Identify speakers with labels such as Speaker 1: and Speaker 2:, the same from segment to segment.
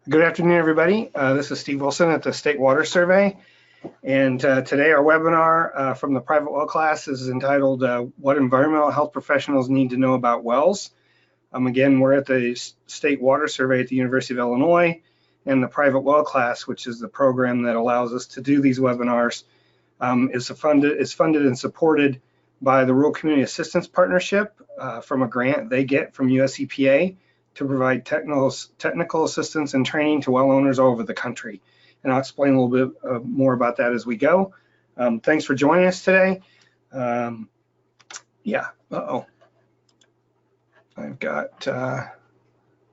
Speaker 1: Good afternoon, everybody. This is Steve Wilson at the State Water Survey. And today our webinar from the private well class is entitled What Environmental Health Professionals Need to Know About Wells. Again, we're at the State Water Survey at the University of Illinois, and the private well class, which is the program that allows us to do these webinars, is funded and supported by the Rural Community Assistance Partnership from a grant they get from US EPA to provide technical assistance and training to well owners all over the country. And I'll explain a little bit more about that as we go. Thanks for joining us today. I've got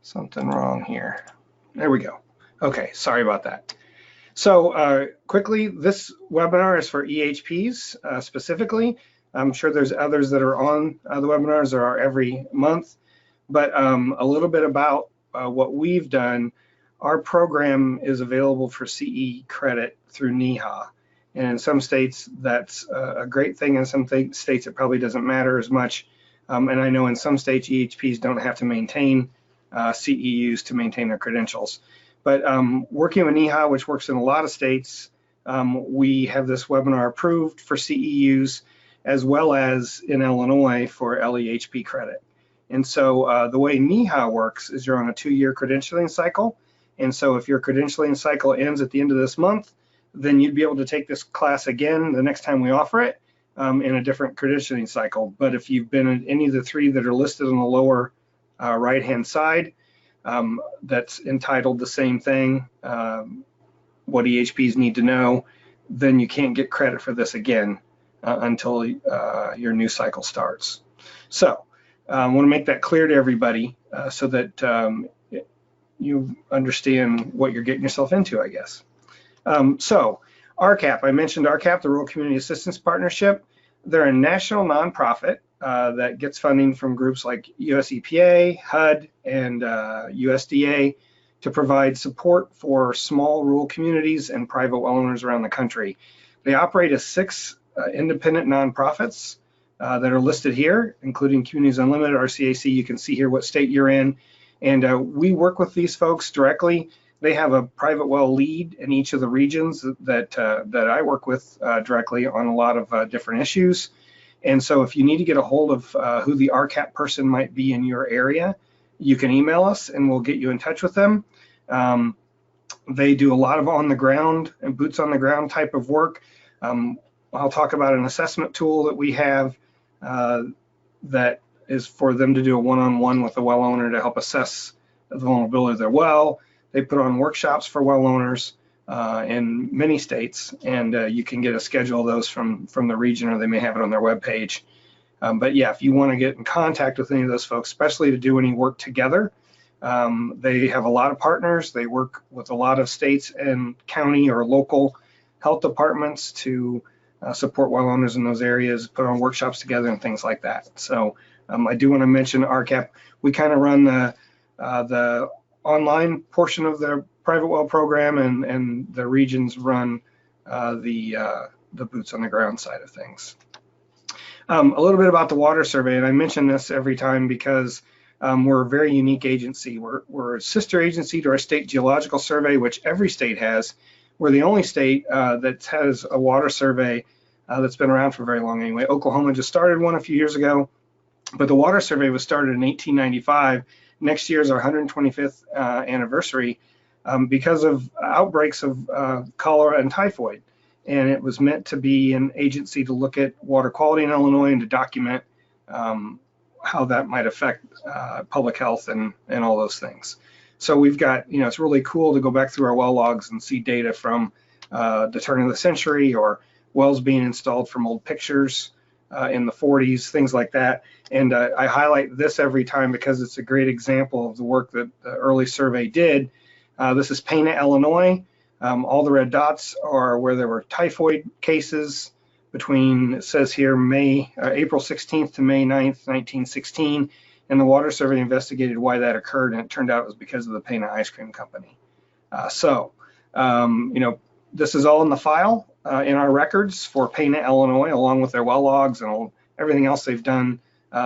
Speaker 1: something wrong here. There we go. Okay, sorry about that. So quickly, this webinar is for EHPs specifically. I'm sure there's others that are on the webinars. There are every month. But a little bit about what we've done. Our program is available for CE credit through NEHA. And in some states, that's a great thing. In some states, it probably doesn't matter as much. And I know in some states, EHPs don't have to maintain CEUs to maintain their credentials. But working with NEHA, which works in a lot of states, we have this webinar approved for CEUs, as well as in Illinois for LEHP credit. And so the way NEHA works is you're on a 2-year credentialing cycle. And so if your credentialing cycle ends at the end of this month, then you'd be able to take this class again the next time we offer it in a different credentialing cycle. But if you've been in any of the 3 that are listed on the lower right-hand side, that's entitled the same thing, what EHPs need to know, then you can't get credit for this again until your new cycle starts. So I want to make that clear to everybody so that you understand what you're getting yourself into, I guess. So RCAP, I mentioned RCAP, the Rural Community Assistance Partnership. They're a national nonprofit that gets funding from groups like US EPA, HUD, and USDA to provide support for small rural communities and private well owners around the country. They operate as 6 independent nonprofits that are listed here, including Communities Unlimited, RCAC. You can see here what state you're in. And we work with these folks directly. They have a private well lead in each of the regions that I work with directly on a lot of different issues. And so if you need to get a hold of who the RCAP person might be in your area, you can email us and we'll get you in touch with them. They do a lot of on the ground and boots on the ground type of work. I'll talk about an assessment tool that we have that is for them to do a one-on-one with a well owner to help assess the vulnerability of their well. They put on workshops for well owners in many states, and you can get a schedule of those from the region, or they may have it on their webpage. But yeah, if you want to get in contact with any of those folks, especially to do any work together, they have a lot of partners. They work with a lot of states and county or local health departments to support well owners in those areas, put on workshops together and things like that. So I do want to mention RCAP. We kind of run the online portion of the private well program, and the regions run the boots on the ground side of things. A little bit about the water survey, and I mention this every time because we're a very unique agency. We're a sister agency to our state geological survey, which every state has. We're the only state that has a water survey that's been around for very long anyway. Oklahoma just started one a few years ago, but the water survey was started in 1895. Next year is our 125th anniversary because of outbreaks of cholera and typhoid. And it was meant to be an agency to look at water quality in Illinois and to document how that might affect public health and all those things. So we've got, it's really cool to go back through our well logs and see data from the turn of the century, or wells being installed from old pictures in the 40s, things like that. And I highlight this every time because it's a great example of the work that the early survey did. This is Pana, Illinois. All the red dots are where there were typhoid cases between, it says here, April 16th to May 9th, 1916. And the water survey investigated why that occurred, and it turned out it was because of the Pana Ice Cream Company. This is all in the file in our records for Pana, Illinois, along with their well logs and everything else they've done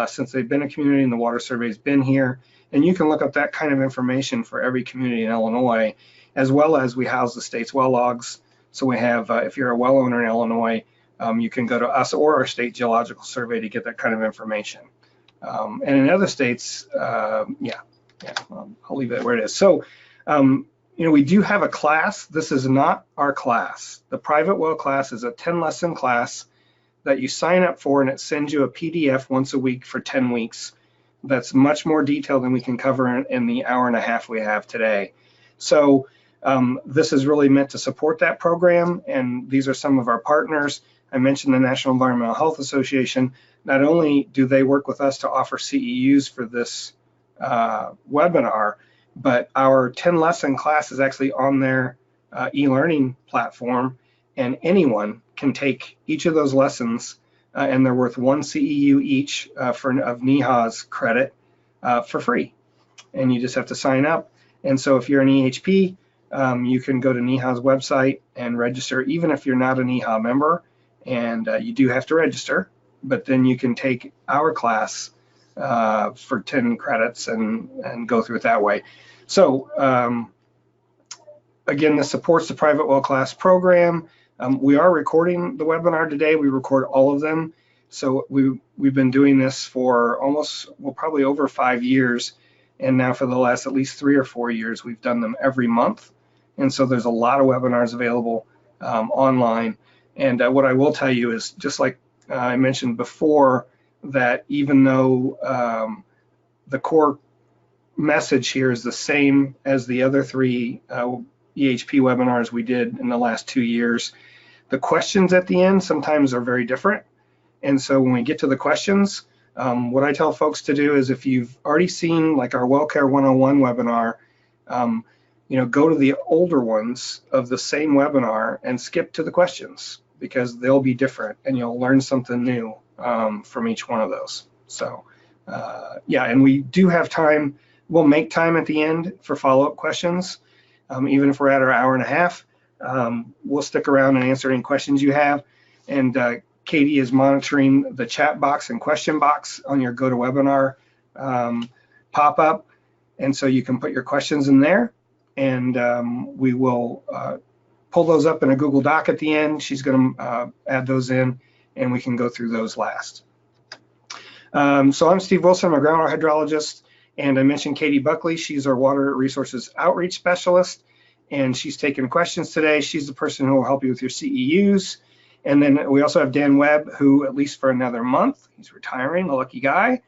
Speaker 1: since they've been a community and the water survey's been here. And you can look up that kind of information for every community in Illinois, as well as we house the state's well logs. So we have, if you're a well owner in Illinois, you can go to us or our state geological survey to get that kind of information. And in other states, I'll leave it where it is. So, we do have a class. This is not our class. The private well class is a 10-lesson class that you sign up for, and it sends you a PDF once a week for 10 weeks. That's much more detailed than we can cover in the hour and a half we have today. So this is really meant to support that program, and these are some of our partners. I mentioned the National Environmental Health Association. Not only do they work with us to offer CEUs for this webinar, but our 10-lesson class is actually on their e-learning platform, and anyone can take each of those lessons, and they're worth 1 CEU each of NEHA's credit for free. And you just have to sign up. And so if you're an EHP, you can go to NEHA's website and register, even if you're not a NEHA member, and you do have to register, but then you can take our class for 10 credits and go through it that way. So again, this supports the private well class program. We are recording the webinar today. We record all of them. So we've been doing this for probably over 5 years. And now for the last at least 3 or 4 years, we've done them every month. And so there's a lot of webinars available online. And what I will tell you is, just like I mentioned before, that even though the core message here is the same as the other 3 EHP webinars we did in the last 2 years, the questions at the end sometimes are very different. And so when we get to the questions, what I tell folks to do is, if you've already seen like our Well Care 101 webinar, go to the older ones of the same webinar and skip to the questions, because they'll be different and you'll learn something new from each one of those. So and we do have time. We'll make time at the end for follow-up questions. Even if we're at our hour and a half, we'll stick around and answer any questions you have. And Katie is monitoring the chat box and question box on your GoToWebinar pop-up. And so you can put your questions in there, and we will pull those up in a Google Doc at the end. She's going to add those in, and we can go through those last. So I'm Steve Wilson. I'm a groundwater hydrologist, and I mentioned Katie Buckley. She's our water resources outreach specialist, and she's taking questions today. She's the person who will help you with your CEUs. And then we also have Dan Webb, who, at least for another month, he's retiring, a lucky guy,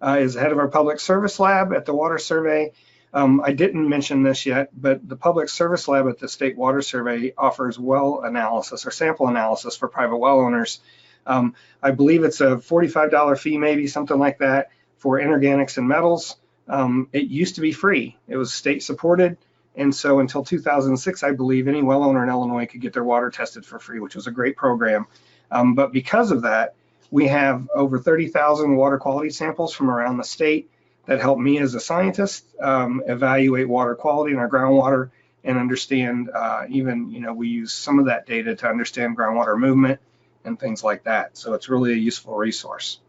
Speaker 1: is head of our public service lab at the Water Survey. I didn't mention this yet, but the public service lab at the State Water Survey offers well analysis or sample analysis for private well owners. I believe it's a $45 fee, maybe something like that, for inorganics and metals. It used to be free. It was state supported. And so until 2006, I believe any well owner in Illinois could get their water tested for free, which was a great program. But because of that, we have over 30,000 water quality samples from around the state that help me as a scientist evaluate water quality in our groundwater and understand, we use some of that data to understand groundwater movement and things like that. So it's really a useful resource.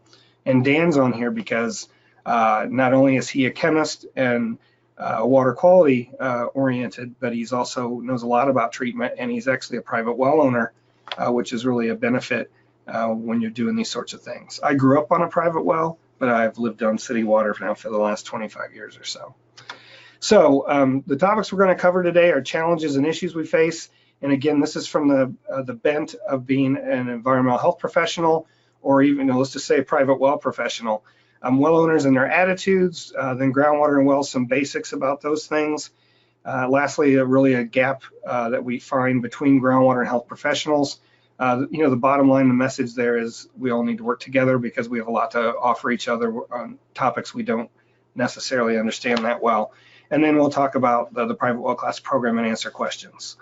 Speaker 1: And Dan's on here because not only is he a chemist and water quality oriented, but he's also knows a lot about treatment, and he's actually a private well owner, which is really a benefit when you're doing these sorts of things. I grew up on a private well, but I've lived on city water now for the last 25 years or so. So the topics we're going to cover today are challenges and issues we face. And again, this is from the bent of being an environmental health professional, or even, let's just say, a private well professional. Well owners and their attitudes, then groundwater and wells, some basics about those things. Lastly, really a gap that we find between groundwater and health professionals. The bottom line, the message there is we all need to work together because we have a lot to offer each other on topics we don't necessarily understand that well. And then we'll talk about the private well class program and answer questions.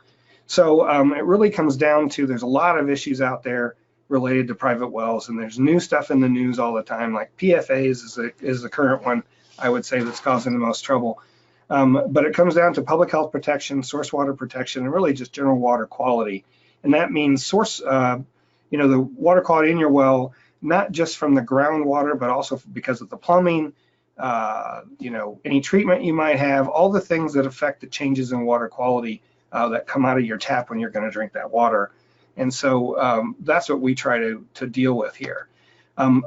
Speaker 1: So it really comes down to, there's a lot of issues out there related to private wells, and there's new stuff in the news all the time, like PFAs is the current one, I would say, that's causing the most trouble. But it comes down to public health protection, source water protection, and really just general water quality. And that means the water quality in your well, not just from the groundwater, but also because of the plumbing, any treatment you might have, all the things that affect the changes in water quality that come out of your tap when you're going to drink that water. And so that's what we try to deal with here.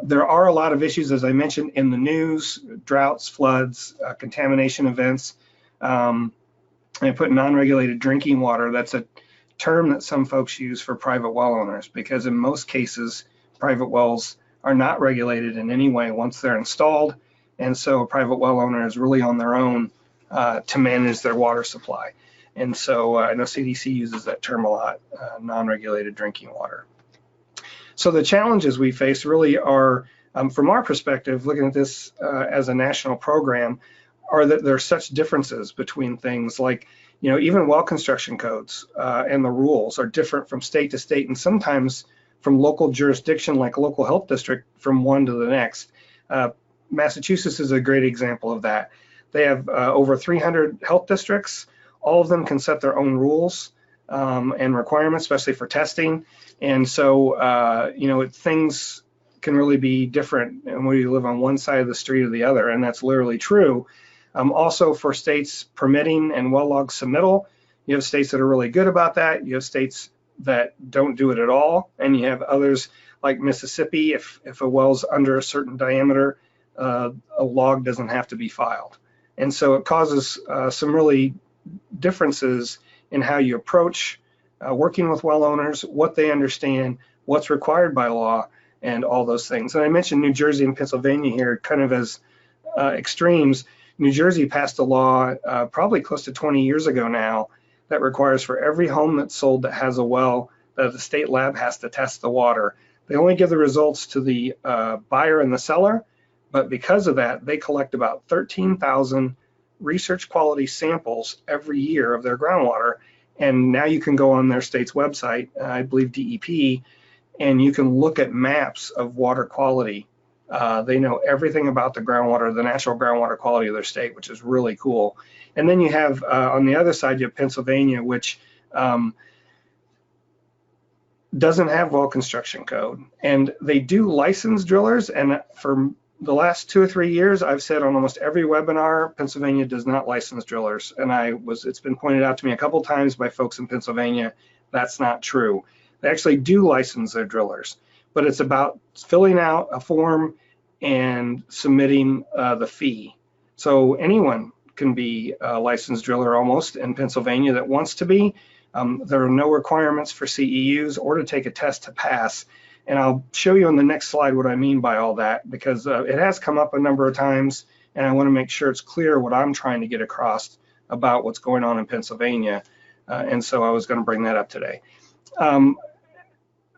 Speaker 1: There are a lot of issues, as I mentioned, in the news: droughts, floods, contamination events. I put non-regulated drinking water. That's a term that some folks use for private well owners, because in most cases, private wells are not regulated in any way once they're installed. And so a private well owner is really on their own to manage their water supply. And so I know CDC uses that term a lot, non-regulated drinking water. So the challenges we face really are, from our perspective, looking at this as a national program, are that there are such differences between things like, even well construction codes and the rules are different from state to state, and sometimes from local jurisdiction, like local health district, from one to the next. Massachusetts is a great example of that. They have over 300 health districts. All of them can set their own rules and requirements, especially for testing. And so, things can really be different and whether you live on one side of the street or the other, and that's literally true. Also for states permitting and well log submittal, you have states that are really good about that. You have states that don't do it at all. And you have others like Mississippi, if a well's under a certain diameter, a log doesn't have to be filed. And so it causes some really differences in how you approach working with well owners, what they understand, what's required by law, and all those things. And I mentioned New Jersey and Pennsylvania here kind of as extremes. New Jersey passed a law probably close to 20 years ago now that requires for every home that's sold that has a well that the state lab has to test the water. They only give the results to the buyer and the seller, but because of that, they collect about 13,000 research quality samples every year of their groundwater. And now you can go on their state's website, I believe DEP, and you can look at maps of water quality. They know everything about the groundwater, the natural groundwater quality of their state, which is really cool. And then you have, on the other side, you have Pennsylvania, which doesn't have well construction code. And they do license drillers. And for the last 2 or 3 years, I've said on almost every webinar, Pennsylvania does not license drillers. And it's been pointed out to me a couple times by folks in Pennsylvania, that's not true. They actually do license their drillers, but it's about filling out a form and submitting the fee. So anyone can be a licensed driller almost in Pennsylvania that wants to be. There are no requirements for CEUs or to take a test to pass. And I'll show you on the next slide what I mean by all that, because it has come up a number of times, and I want to make sure it's clear what I'm trying to get across about what's going on in Pennsylvania. And so I was going to bring that up today.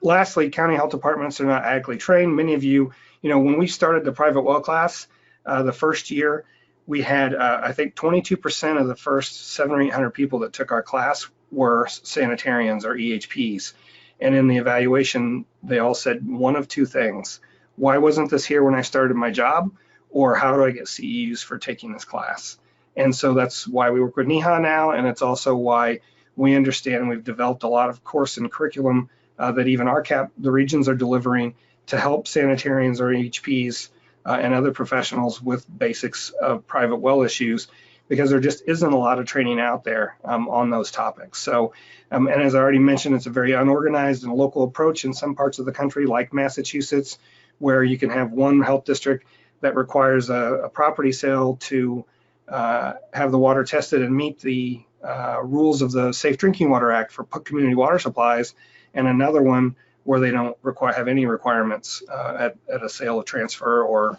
Speaker 1: Lastly, county health departments are not adequately trained. Many of you, when we started the private well class the first year, we had, I think, 22% of the first 700 or 800 people that took our class were sanitarians or EHPs. And in the evaluation, they all said one of two things: why wasn't this here when I started my job? Or how do I get CEUs for taking this class? And so that's why we work with NEHA now, and it's also why we understand we've developed a lot of course and curriculum that even the regions are delivering to help sanitarians or EHPs and other professionals with basics of private well issues, because there just isn't a lot of training out there on those topics. So, and as I already mentioned, it's a very unorganized and local approach in some parts of the country, like Massachusetts, where you can have one health district that requires a property sale to have the water tested and meet the rules of the Safe Drinking Water Act for community water supplies, and another one where they don't have any requirements at a sale or transfer or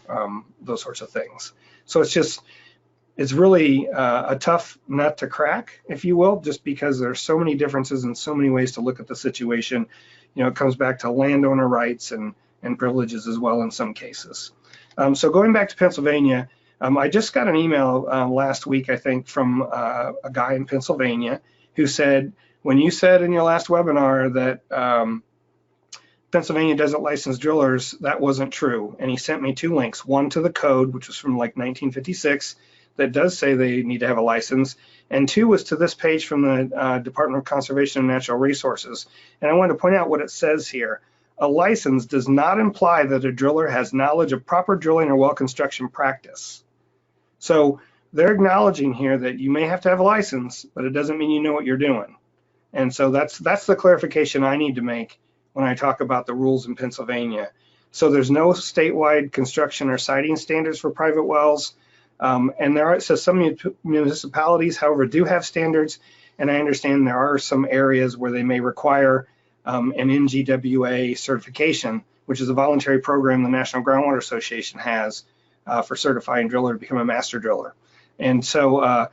Speaker 1: those sorts of things. So it's really a tough nut to crack, if you will, just because there's so many differences and so many ways to look at the situation. It comes back to landowner rights and privileges as well in some cases. So going back to Pennsylvania, I just got an email last week, I think, from a guy in Pennsylvania who said, when you said in your last webinar that Pennsylvania doesn't license drillers, that wasn't true. And he sent me 2 links, one to the code, which was from like 1956, that does say they need to have a license, and 2 was to this page from the Department of Conservation and Natural Resources. And I want to point out what it says here. A license does not imply that a driller has knowledge of proper drilling or well construction practice. So they're acknowledging here that you may have to have a license, but it doesn't mean you know what you're doing. And so that's the clarification I need to make when I talk about the rules in Pennsylvania. So there's no statewide construction or siting standards for private wells. And there are, so some municipalities, however, do have standards. And I understand there are some areas where they may require an NGWA certification, which is a voluntary program the National Groundwater Association has for certifying driller to become a master driller. And so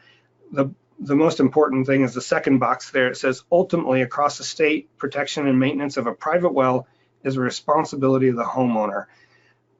Speaker 1: the most important thing is the second box there. It says, ultimately, across the state, protection and maintenance of a private well is a responsibility of the homeowner.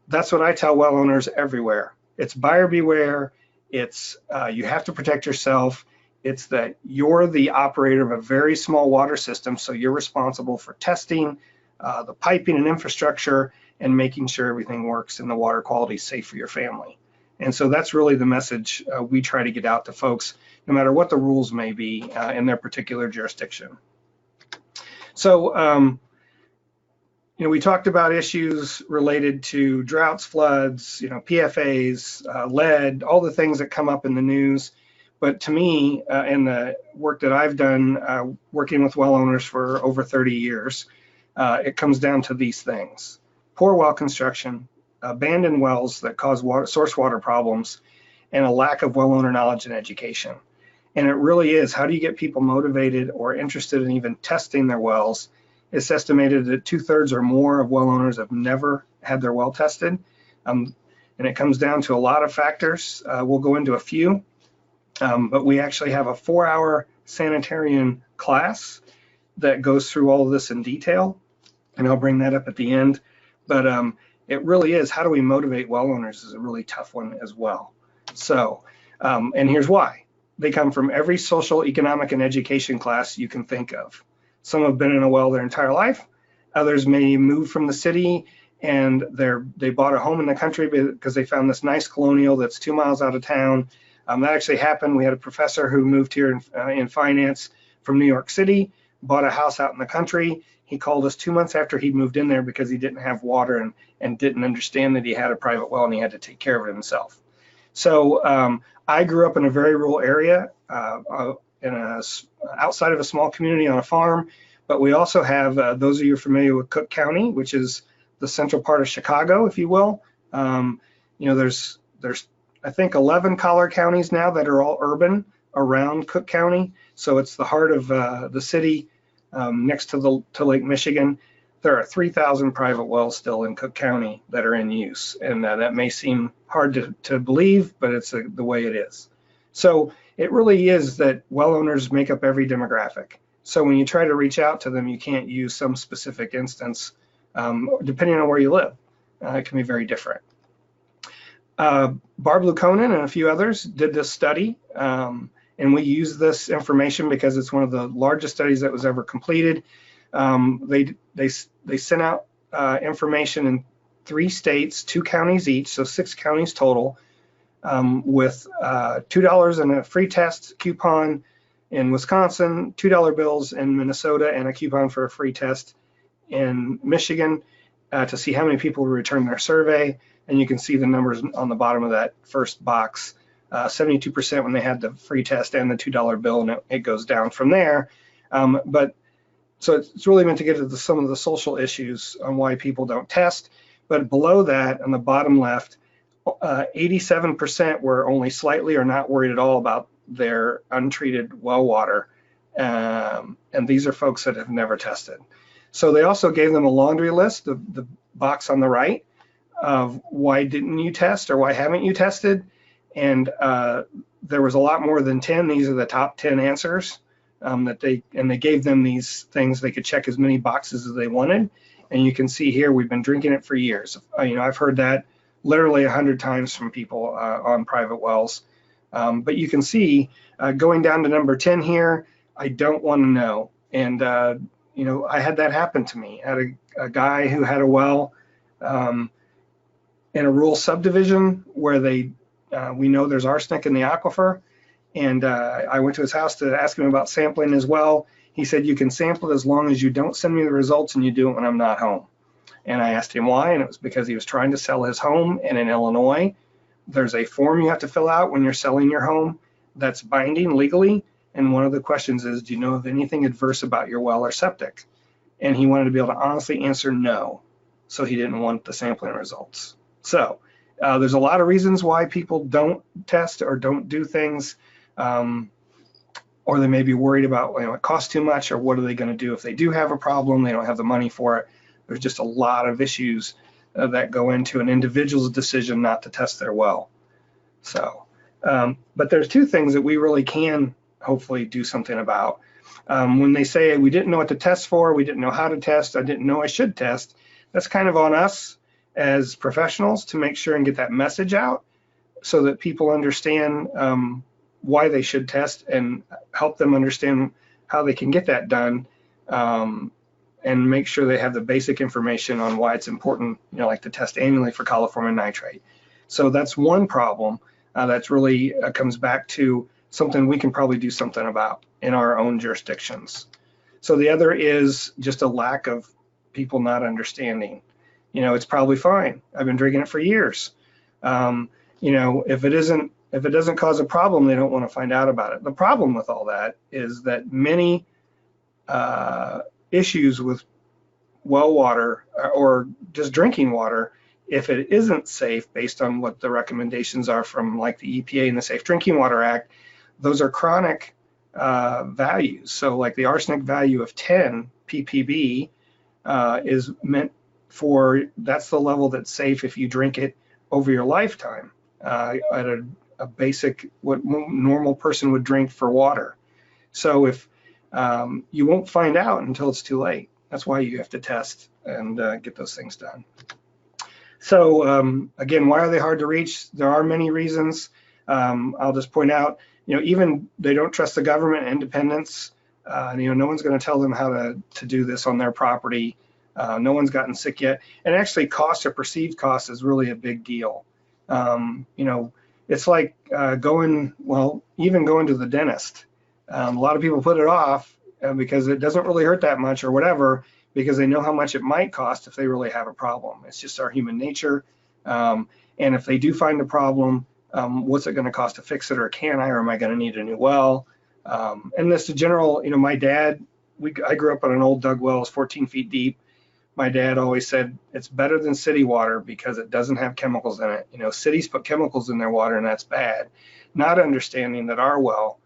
Speaker 1: That's what I tell well owners everywhere. It's buyer beware. It's you have to protect yourself. It's that you're the operator of a very small water system, so you're responsible for testing, the piping and infrastructure, and making sure everything works and the water quality is safe for your family. And so that's really the message we try to get out to folks, no matter what the rules may be in their particular jurisdiction. So, we talked about issues related to droughts, floods, PFAs, lead, all the things that come up in the news. But to me, in the work that I've done, working with well owners for over 30 years, it comes down to these things: poor well construction, abandoned wells that cause source water problems, and a lack of well owner knowledge and education. And it really is, how do you get people motivated or interested in even testing their wells? It's estimated that 2/3 or more of well owners have never had their well tested. And it comes down to a lot of factors. We'll go into a few, but we actually have a 4-hour sanitarian class that goes through all of this in detail, and I'll bring that up at the end. But it really is, how do we motivate well owners is a really tough one as well. So, and here's why. They come from every social, economic, and education class you can think of. Some have been in a well their entire life. Others may move from the city and they bought a home in the country because they found this nice colonial that's 2 miles out of town. That actually happened. We had a professor who moved here in finance from New York City, bought a house out in the country. He called us 2 months after he moved in there because he didn't have water and didn't understand that he had a private well and he had to take care of it himself. So I grew up in a very rural area, outside of a small community on a farm, but we also have, those of you familiar with Cook County, which is the central part of Chicago, if you will. There's I think 11 collar counties now that are all urban around Cook County. So it's the heart of the city next to Lake Michigan. There are 3,000 private wells still in Cook County that are in use. And that may seem hard to believe, but it's the way it is. So it really is that well owners make up every demographic. So when you try to reach out to them, you can't use some specific instance, depending on where you live. It can be very different. Barb Lukonen and a few others did this study, and we use this information because it's one of the largest studies that was ever completed. They sent out information in 3 states, 2 counties each, so 6 counties total, with $2 and a free test coupon in Wisconsin, $2 bills in Minnesota, and a coupon for a free test in Michigan to see how many people returned their survey. And you can see the numbers on the bottom of that first box, 72% when they had the free test and the $2 bill, and it goes down from there. So it's really meant to get to some of the social issues on why people don't test. But below that, on the bottom left, 87% were only slightly or not worried at all about their untreated well water. And these are folks that have never tested. So they also gave them a laundry list, the box on the right, of why didn't you test or why haven't you tested? And there was a lot more than 10. These are the top 10 answers they gave them these things. They could check as many boxes as they wanted. And you can see here, we've been drinking it for years. I've heard that literally 100 times from people on private wells. But you can see going down to number 10 here, I don't want to know. And, I had that happen to me. I had a guy who had a well in a rural subdivision where we know there's arsenic in the aquifer. And I went to his house to ask him about sampling his well. He said, you can sample it as long as you don't send me the results and you do it when I'm not home. And I asked him why, and it was because he was trying to sell his home. And in Illinois, There's a form you have to fill out when you're selling your home that's binding legally. And one of the questions is, do you know of anything adverse about your well or septic? And he wanted to be able to honestly answer no. So he didn't want the sampling results. So there's a lot of reasons why people don't test or don't do things, or they may be worried about, it costs too much, or what are they going to do if they do have a problem? They don't have the money for it. There's just a lot of issues that go into an individual's decision not to test their well. So, but there's two things that we really can hopefully do something about. When they say we didn't know what to test for, we didn't know how to test, I didn't know I should test, that's kind of on us as professionals to make sure and get that message out so that people understand why they should test and help them understand how they can get that done, and make sure they have the basic information on why it's important, like to test annually for coliform nitrate. So that's one problem that's really comes back to something we can probably do something about in our own jurisdictions. So the other is just a lack of people not understanding. It's probably fine. I've been drinking it for years. If it doesn't cause a problem, they don't want to find out about it. The problem with all that is that many issues with well water or just drinking water, if it isn't safe based on what the recommendations are from like the EPA and the Safe Drinking Water Act, those are chronic values. So like the arsenic value of 10 ppb is meant for, that's the level that's safe if you drink it over your lifetime at a basic, what normal person would drink for water. So if you won't find out until it's too late. That's why you have to test and get those things done. So again, why are they hard to reach? There are many reasons. I'll just point out, even they don't trust the government, independents. No one's going to tell them how to do this on their property. No one's gotten sick yet. And actually cost or perceived cost is really a big deal. It's like even going to the dentist. A lot of people put it off because it doesn't really hurt that much or whatever, because they know how much it might cost if they really have a problem. It's just our human nature. And if they do find a problem, what's it going to cost to fix it, or can I, or am I going to need a new well? And this is general, my dad, I grew up on an old dug well, it's 14 feet deep. My dad always said it's better than city water because it doesn't have chemicals in it. Cities put chemicals in their water and that's bad. Not understanding that our well,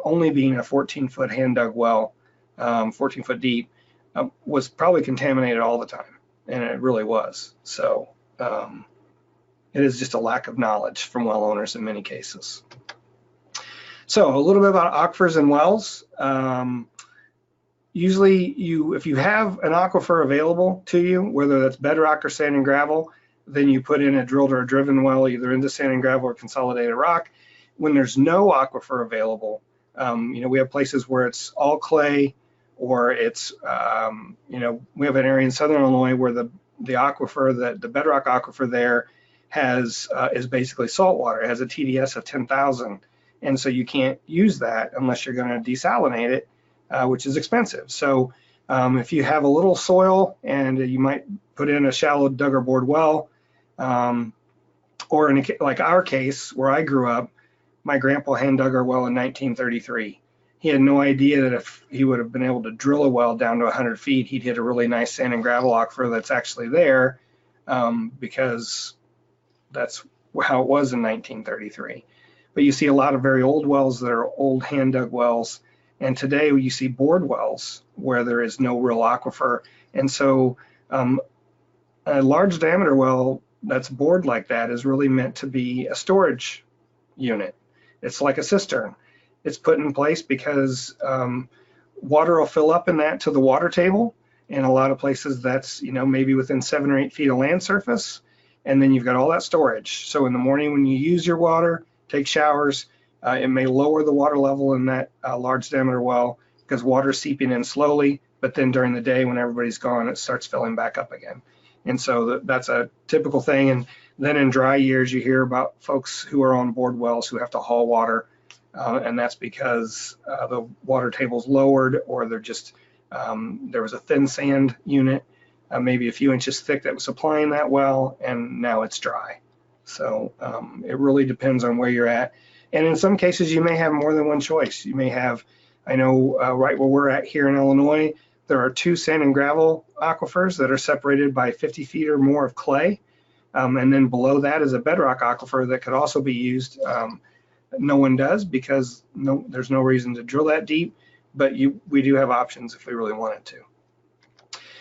Speaker 1: only being a 14-foot hand dug well, 14 foot deep, was probably contaminated all the time, and it really was. So it is just a lack of knowledge from well owners in many cases. So a little bit about aquifers and wells. Usually if you have an aquifer available to you, whether that's bedrock or sand and gravel, then you put in a drilled or a driven well either into sand and gravel or consolidated rock. When there's no aquifer available, we have places where it's all clay, or it's, we have an area in southern Illinois where the aquifer, the bedrock aquifer there is basically salt water. It has a TDS of 10,000. And so you can't use that unless you're going to desalinate it, which is expensive. So if you have a little soil and you might put in a shallow dug or bored well, or in like our case where I grew up, my grandpa hand dug our well in 1933. He had no idea that if he would have been able to drill a well down to 100 feet, he'd hit a really nice sand and gravel aquifer that's actually there, because that's how it was in 1933. But you see a lot of very old wells that are old hand dug wells. And today you see bored wells where there is no real aquifer. And so a large diameter well that's bored like that is really meant to be a storage unit. It's like a cistern. It's put in place because water will fill up in that to the water table. In a lot of places that's, maybe within 7 or 8 feet of land surface. And then you've got all that storage. So in the morning when you use your water, take showers, it may lower the water level in that large diameter well because water is seeping in slowly, but then during the day when everybody's gone, it starts filling back up again. And so that's a typical thing. And then in dry years, you hear about folks who are on bored wells who have to haul water, and that's because the water table's lowered, or they're just, there was a thin sand unit, maybe a few inches thick that was supplying that well, and now it's dry. So it really depends on where you're at. And in some cases, you may have more than one choice. You may have, I know right where we're at here in Illinois, there are 2 sand and gravel aquifers that are separated by 50 feet or more of clay. And then below that is a bedrock aquifer that could also be used. No one does because there's no reason to drill that deep, but we do have options if we really wanted to.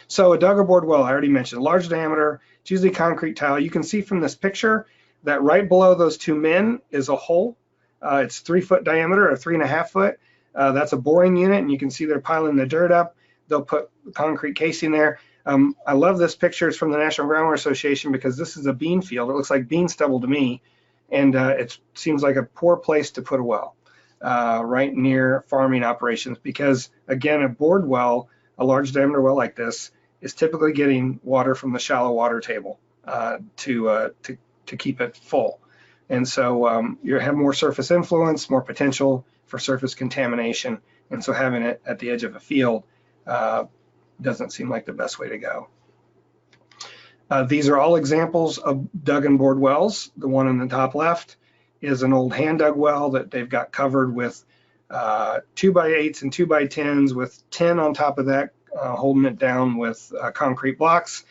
Speaker 1: So a dug or bored well, I already mentioned, large diameter, it's usually concrete tile. You can see from this picture that right below those 2 men is a hole. It's 3 foot diameter or 3.5 foot. That's a boring unit, and you can see they're piling the dirt up. They'll put concrete casing there. I love this picture. It's from the National Groundwater Association because this is a bean field. It looks like bean stubble to me, and it seems like a poor place to put a well right near farming operations because, again, a bored well, a large diameter well like this, is typically getting water from the shallow water table to keep it full. And so you have more surface influence, more potential for surface contamination. And so having it at the edge of a field doesn't seem like the best way to go. These are all examples of dug and bored wells. The one on the top left is an old hand dug well that they've got covered with 2x8s and 2x10s with 10 on top of that, holding it down with concrete blocks.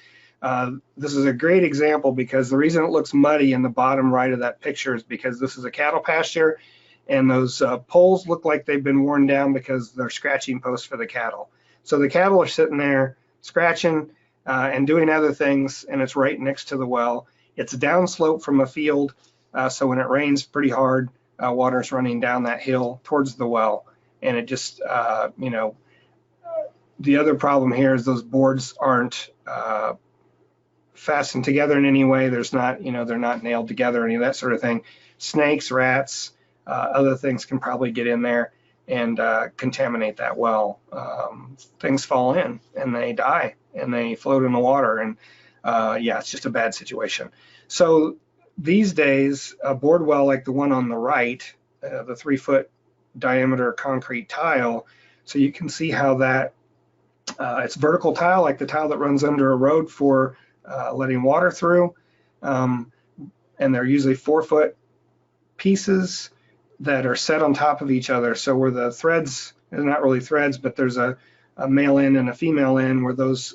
Speaker 1: This is a great example because the reason it looks muddy in the bottom right of that picture is because this is a cattle pasture, and those poles look like they've been worn down because they're scratching posts for the cattle. So the cattle are sitting there scratching and doing other things, and it's right next to the well. It's downslope from a field, so when it rains pretty hard, water's running down that hill towards the well, and it just, the other problem here is those boards aren't fastened together in any way. There's not, they're not nailed together, any of that sort of thing. Snakes, rats, other things can probably get in there and contaminate that well. Things fall in and they die and they float in the water, and yeah, it's just a bad situation. So these days, a bored well like the one on the right, the 3 foot diameter concrete tile, so you can see how that it's vertical tile, like the tile that runs under a road for letting water through, and they're usually 4 foot pieces that are set on top of each other. So where the threads, they're not really threads, but there's a male end and a female end where those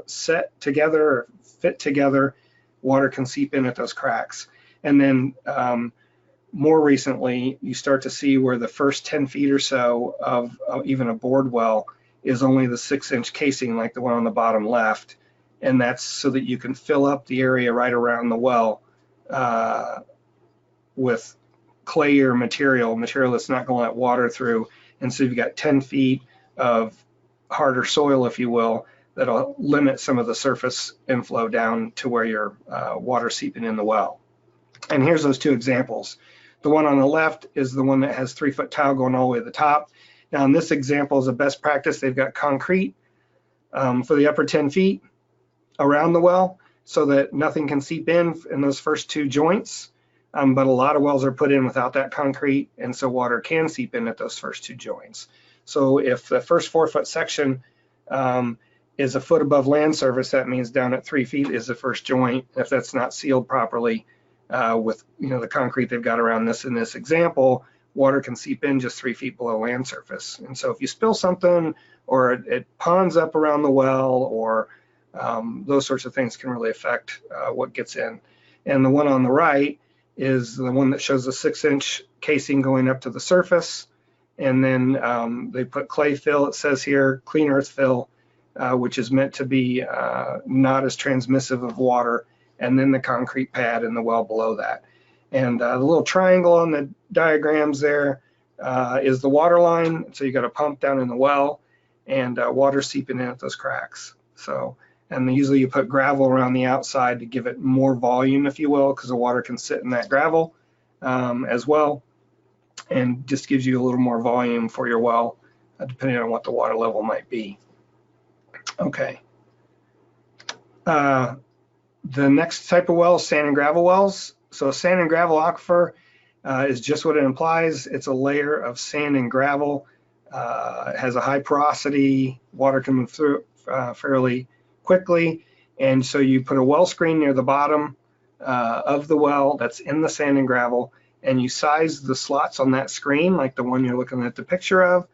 Speaker 1: set together or fit together, water can seep in at those cracks. And then more recently, you start to see where the first 10 feet or so of even a bored well is only the 6-inch casing like the one on the bottom left. And that's so that you can fill up the area right around the well with clay or material that's not going to let water through. And so you've got 10 feet of harder soil, if you will, that'll limit some of the surface inflow down to where your water seeping in the well. And here's those 2 examples. The one on the left is the one that has 3 foot tile going all the way to the top. Now in this example is a best practice. They've got concrete for the upper 10 feet around the well so that nothing can seep in those first 2 joints. But a lot of wells are put in without that concrete, and so water can seep in at those first 2 joints. So if the first 4 foot section is a foot above land surface, that means down at 3 feet is the first joint. If that's not sealed properly with the concrete they've got around this in this example, water can seep in just 3 feet below land surface. And so if you spill something or it ponds up around the well or those sorts of things can really affect what gets in. And the one on the right is the one that shows the 6-inch casing going up to the surface. And then they put clay fill, it says here, clean earth fill, which is meant to be not as transmissive of water, and then the concrete pad in the well below that. And the little triangle on the diagrams there is the water line. So you got a pump down in the well and water seeping in at those cracks. So, and usually you put gravel around the outside to give it more volume, if you will, because the water can sit in that gravel as well, and just gives you a little more volume for your well, depending on what the water level might be. Okay. The next type of well is sand and gravel wells. So a sand and gravel aquifer is just what it implies. It's a layer of sand and gravel. It has a high porosity. Water can move through fairly quickly. And so you put a well screen near the bottom of the well that's in the sand and gravel, and you size the slots on that screen, like the one you're looking at the picture of,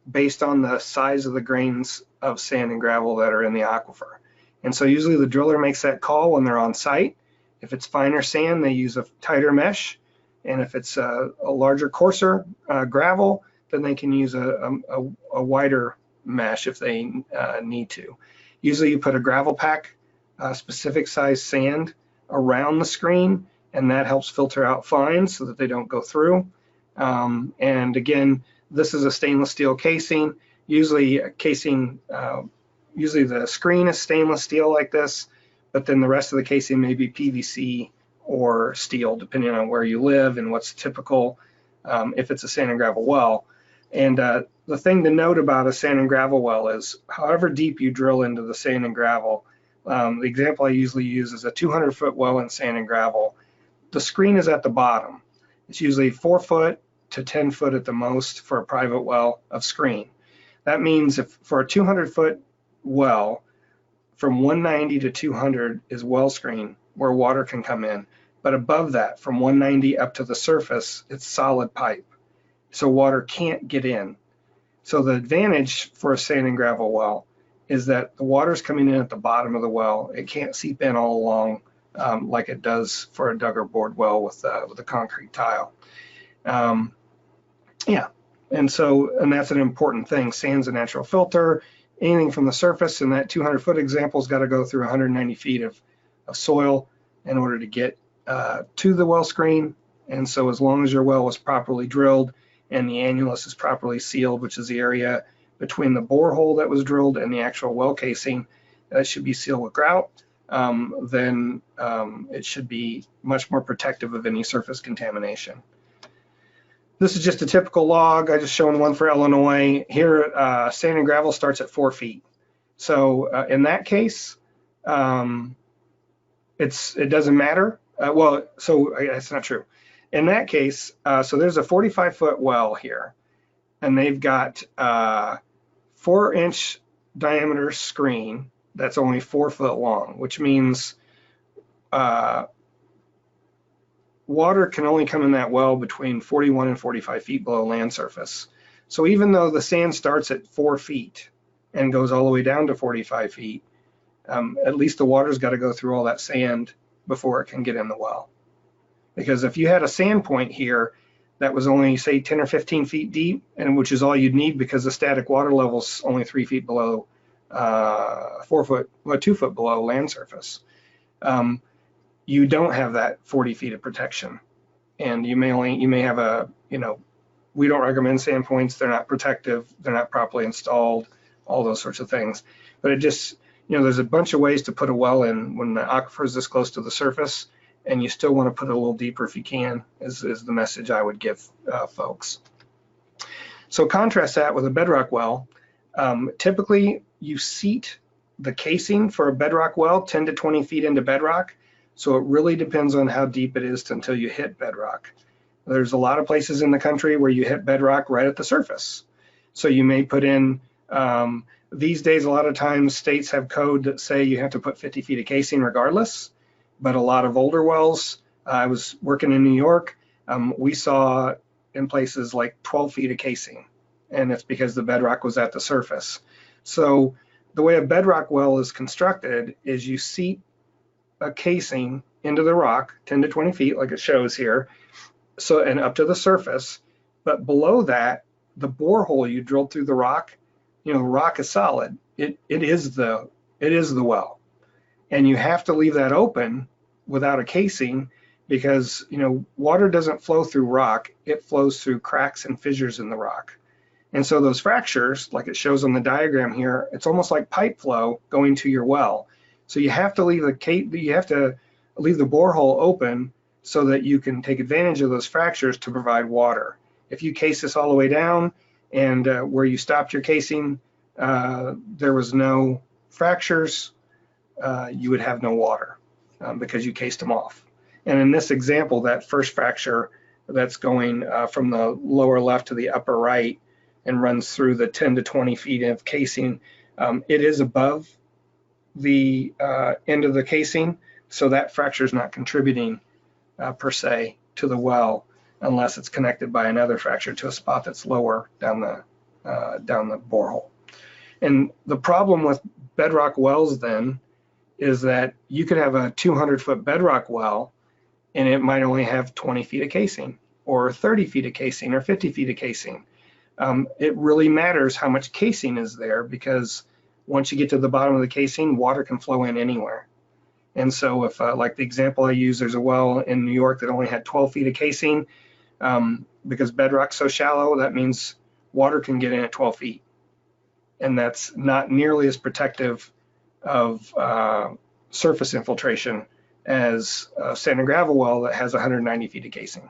Speaker 1: based on the size of the grains of sand and gravel that are in the aquifer. And so usually the driller makes that call when they're on site. If it's finer sand, they use a tighter mesh. And if it's a larger, coarser gravel, then they can use a wider mesh if they need to. Usually you put a gravel pack, specific size sand around the screen, and that helps filter out fines so that they don't go through. And again, this is a stainless steel casing. Usually usually the screen is stainless steel like this, but then the rest of the casing may be PVC or steel, depending on where you live and what's typical if it's a sand and gravel well. And the thing to note about a sand and gravel well is however deep you drill into the sand and gravel, the example I usually use is a 200-foot well in sand and gravel. The screen is at the bottom. It's usually 4 foot to 10 foot at the most for a private well of screen. That means if for a 200-foot well, from 190 to 200 is well screen where water can come in. But above that, from 190 up to the surface, it's solid pipe. So water can't get in. So the advantage for a sand and gravel well is that the water's coming in at the bottom of the well. It can't seep in all along like it does for a dug or bored well with a concrete tile. Yeah, and that's an important thing. Sand's a natural filter. Anything from the surface, and that 200-foot example's got to go through 190 feet of soil in order to get to the well screen. And so as long as your well was properly drilled and the annulus is properly sealed, which is the area between the borehole that was drilled and the actual well casing, that should be sealed with grout, then it should be much more protective of any surface contamination. This is just a typical log. I just shown one for Illinois. Here, sand and gravel starts at 4 feet. So in that case, it doesn't matter. So that's not true. In that case, so there's a 45-foot well here, and they've got 4-inch diameter screen that's only 4 foot long, which means water can only come in that well between 41 and 45 feet below land surface. So even though the sand starts at 4 feet and goes all the way down to 45 feet, at least the water's got to go through all that sand before it can get in the well. Because if you had a sand point here that was only, say, 10 or 15 feet deep, and which is all you'd need because the static water level's only 3 feet below, 2 foot below land surface, you don't have that 40 feet of protection. And you may have we don't recommend sand points. They're not protective. They're not properly installed, all those sorts of things. But it just, there's a bunch of ways to put a well in when the aquifer is this close to the surface, and you still want to put it a little deeper if you can, is the message I would give folks. So contrast that with a bedrock well. Typically, you seat the casing for a bedrock well 10 to 20 feet into bedrock. So it really depends on how deep it is until you hit bedrock. There's a lot of places in the country where you hit bedrock right at the surface. So you may put in, these days, a lot of times states have code that say you have to put 50 feet of casing regardless, but a lot of older wells, I was working in New York, we saw in places like 12 feet of casing, and it's because the bedrock was at the surface. So the way a bedrock well is constructed is you seat a casing into the rock 10 to 20 feet like it shows here, so and up to the surface, but below that, the borehole you drilled through the rock, rock is solid. It is the well, and you have to leave that open without a casing because water doesn't flow through rock, it flows through cracks and fissures in the rock. And so those fractures, like it shows on the diagram here, it's almost like pipe flow going to your well. So you have to leave the borehole open so that you can take advantage of those fractures to provide water. If you case this all the way down and where you stopped your casing, there was no fractures, you would have no water because you cased them off. And in this example, that first fracture that's going from the lower left to the upper right and runs through the 10 to 20 feet of casing, it is above the end of the casing. So that fracture is not contributing per se to the well unless it's connected by another fracture to a spot that's lower down the borehole. And the problem with bedrock wells then is that you could have a 200-foot bedrock well and it might only have 20 feet of casing or 30 feet of casing or 50 feet of casing. It really matters how much casing is there, because once you get to the bottom of the casing, water can flow in anywhere. And so if, like the example I use, there's a well in New York that only had 12 feet of casing, because bedrock's so shallow, that means water can get in at 12 feet. And that's not nearly as protective of surface infiltration as a sand and gravel well that has 190 feet of casing.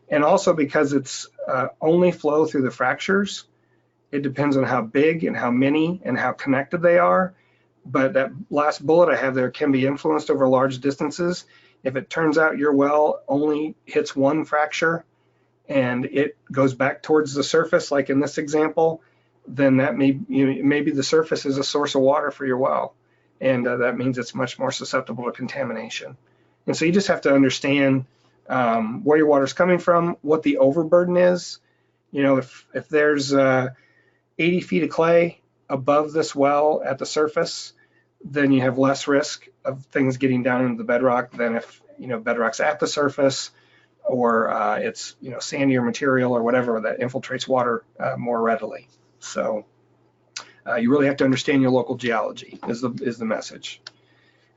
Speaker 1: And also because it's only flow through the fractures, it depends on how big and how many and how connected they are. But that last bullet I have there can be influenced over large distances. If it turns out your well only hits one fracture and it goes back towards the surface, like in this example, then that maybe the surface is a source of water for your well. And that means it's much more susceptible to contamination. And so you just have to understand where your water's coming from, what the overburden is. You know, if there's 80 feet of clay above this well at the surface, then you have less risk of things getting down into the bedrock than if, you know, bedrock's at the surface, or it's, you know, sandier material or whatever that infiltrates water more readily. So you really have to understand your local geology is the message.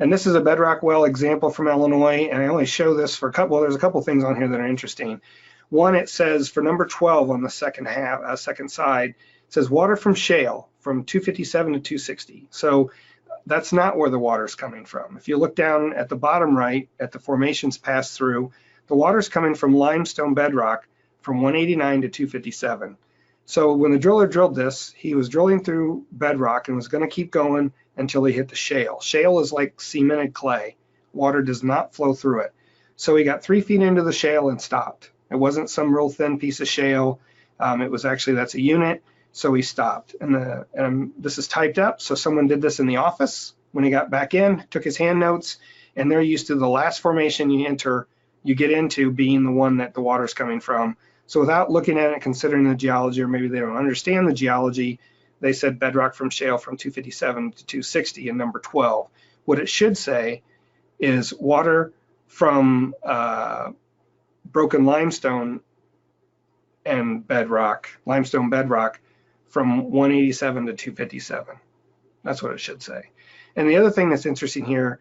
Speaker 1: And this is a bedrock well example from Illinois, and I only show this for a couple. Well, there's a couple things on here that are interesting. One, it says for number 12 on the second side, it says water from shale from 257 to 260. So that's not where the water is coming from. If you look down at the bottom right at the formations passed through, the water is coming from limestone bedrock from 189 to 257. So when the driller drilled this, he was drilling through bedrock and was going to keep going until he hit the shale. Shale is like cemented clay. Water does not flow through it. So he got 3 feet into the shale and stopped. It wasn't some real thin piece of shale. It was actually, that's a unit. So he stopped. And this is typed up. So someone did this in the office when he got back in, took his hand notes, and they're used to the last formation you get into being the one that the water's coming from. So without looking at it, considering the geology, or maybe they don't understand the geology, they said bedrock from shale from 257 to 260 in number 12. What it should say is water from broken limestone and bedrock, limestone bedrock from 187 to 257. That's what it should say. And the other thing that's interesting here,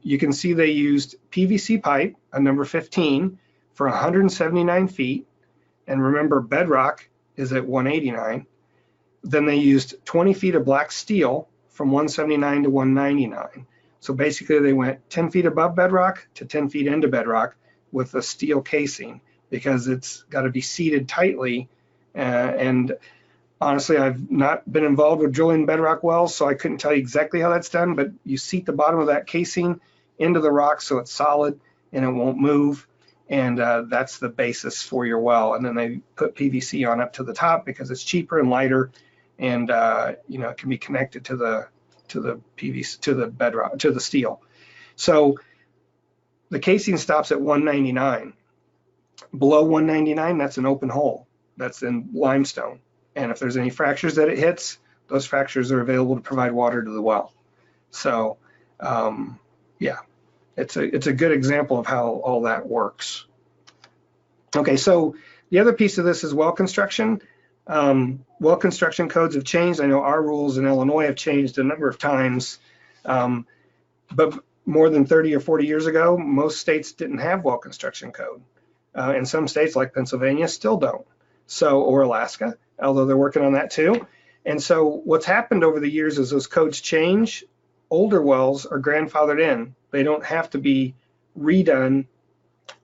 Speaker 1: you can see they used PVC pipe, a number 15, for 179 feet. And remember, bedrock is at 189. Then they used 20 feet of black steel from 179 to 199. So basically they went 10 feet above bedrock to 10 feet into bedrock with a steel casing, because it's got to be seated tightly. And honestly, I've not been involved with drilling bedrock wells, so I couldn't tell you exactly how that's done, but you seat the bottom of that casing into the rock so it's solid and it won't move. And that's the basis for your well. And then they put PVC on up to the top because it's cheaper and lighter, and you know, it can be connected to the PVC, to the bedrock, to the steel. So the casing stops at 199. Below 199, that's an open hole. That's in limestone. And if there's any fractures that it hits, those fractures are available to provide water to the well. So yeah, it's a good example of how all that works. Okay, so the other piece of this is well construction. Well construction codes have changed. I know our rules in Illinois have changed a number of times, but more than 30 or 40 years ago, most states didn't have well construction code. And some states like Pennsylvania still don't. So, or Alaska, although they're working on that too. And so what's happened over the years is those codes change. Older wells are grandfathered in. They don't have to be redone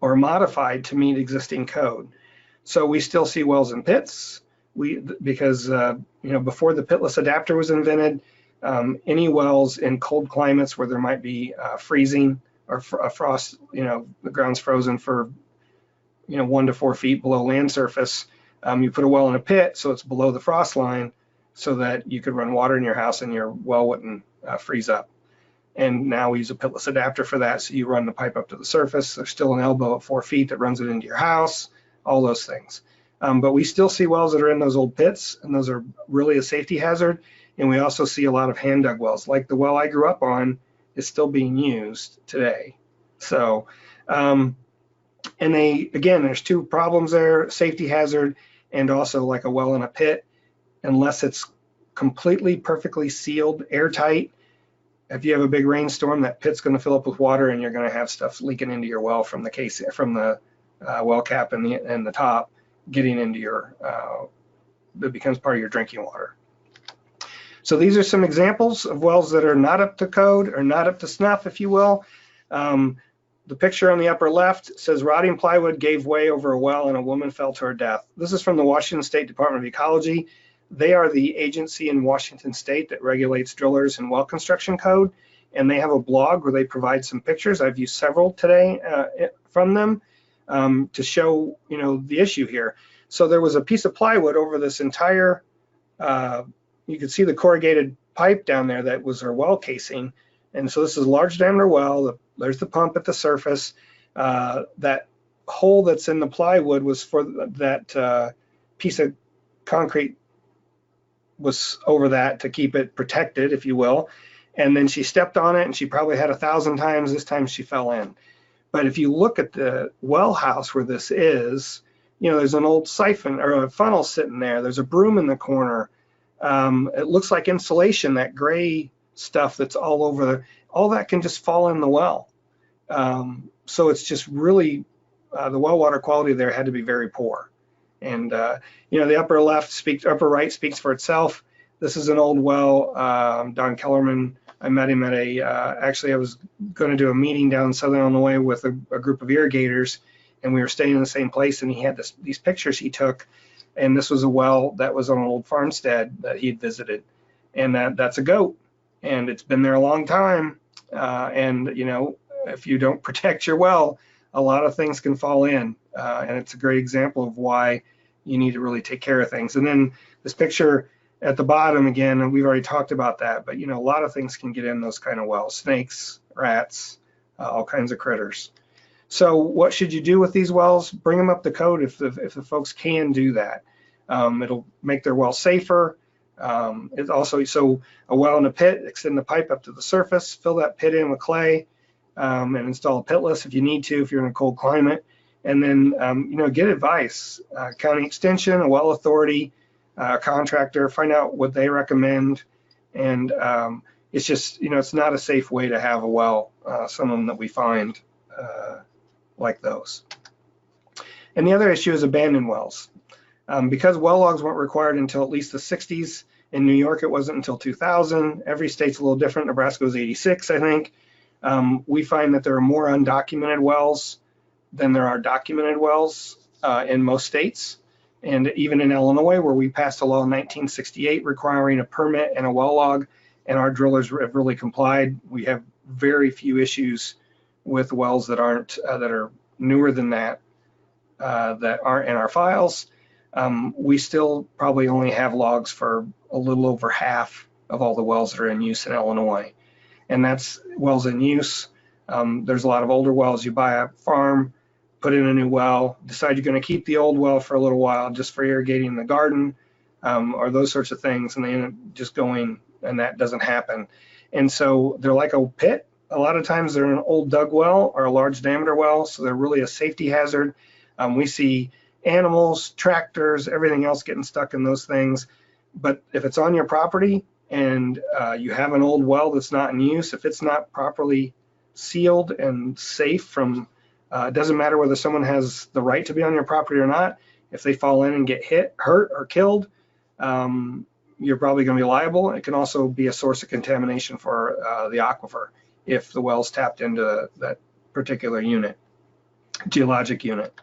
Speaker 1: or modified to meet existing code. So we still see wells in pits. Because you know, before the pitless adapter was invented, any wells in cold climates where there might be freezing or frost, you know, the ground's frozen for, you know, 1 to 4 feet below land surface, you put a well in a pit so it's below the frost line, so that you could run water in your house and your well wouldn't freeze up. And now we use a pitless adapter for that. So you run the pipe up to the surface. There's still an elbow at 4 feet that runs it into your house, all those things. But we still see wells that are in those old pits, and those are really a safety hazard. And we also see a lot of hand dug wells, like the well I grew up on is still being used today. So, and again, there's two problems there: safety hazard, and also like a well in a pit. Unless it's completely perfectly sealed, airtight, if you have a big rainstorm, that pit's going to fill up with water, and you're going to have stuff leaking into your well from the well cap and the top, getting into your that becomes part of your drinking water. So these are some examples of wells that are not up to code or not up to snuff, if you will. The picture on the upper left says rotting plywood gave way over a well and a woman fell to her death. This is from the Washington State Department of Ecology. They are the agency in Washington State that regulates drillers and well construction code, and they have a blog where they provide some pictures. I've used several today from them to show, the issue here. So there was a piece of plywood over this entire, you could see the corrugated pipe down there that was our well casing. And so this is a large diameter well. There's the pump at the surface. That hole that's in the plywood was for that piece of concrete was over that to keep it protected, if you will. And then she stepped on it, and she probably had 1,000 times. This time she fell in. But if you look at the well house where this is, there's an old siphon or a funnel sitting there. There's a broom in the corner. It looks like insulation, that gray stuff that's all over all that can just fall in the well. So it's just really, the well water quality there had to be very poor. And, the upper right speaks for itself. This is an old well. Don Kellerman, I met him at actually I was going to do a meeting down in Southern Illinois with a group of irrigators, and we were staying in the same place, and he had these pictures he took, and this was a well that was on an old farmstead that he had visited, and that's a goat, and it's been there a long time, and if you don't protect your well, a lot of things can fall in, and it's a great example of why you need to really take care of things. And then this picture at the bottom, again, and we've already talked about that, but a lot of things can get in those kind of wells: snakes, rats, all kinds of critters. So what should you do with these wells? Bring them up to code if the folks can do that. It'll make their well safer. It's also, so a well in a pit, extend the pipe up to the surface, fill that pit in with clay, and install a pitless if you need to, if you're in a cold climate. And then, get advice, county extension, a well authority, contractor, find out what they recommend. And it's just, it's not a safe way to have a well, some of them that we find like those. And the other issue is abandoned wells. Because well logs weren't required until at least the 60s, in New York it wasn't until 2000. Every state's a little different. Nebraska was 86, I think. We find that there are more undocumented wells than there are documented wells in most states. And even in Illinois, where we passed a law in 1968 requiring a permit and a well log, and our drillers have really complied, we have very few issues with wells that aren't that are newer than that aren't in our files. We still probably only have logs for a little over half of all the wells that are in use in Illinois, and that's wells in use. There's a lot of older wells. You buy a farm, put in a new well, decide you're going to keep the old well for a little while just for irrigating the garden, or those sorts of things, and they end up just going, and that doesn't happen. And so they're like a pit. A lot of times they're an old dug well or a large diameter well, so they're really a safety hazard. We see animals, tractors, everything else getting stuck in those things. But if it's on your property and you have an old well that's not in use, if it's not properly sealed and safe from, it doesn't matter whether someone has the right to be on your property or not, if they fall in and get hurt, or killed, you're probably going to be liable. It can also be a source of contamination for the aquifer if the well's tapped into that particular unit, geologic unit.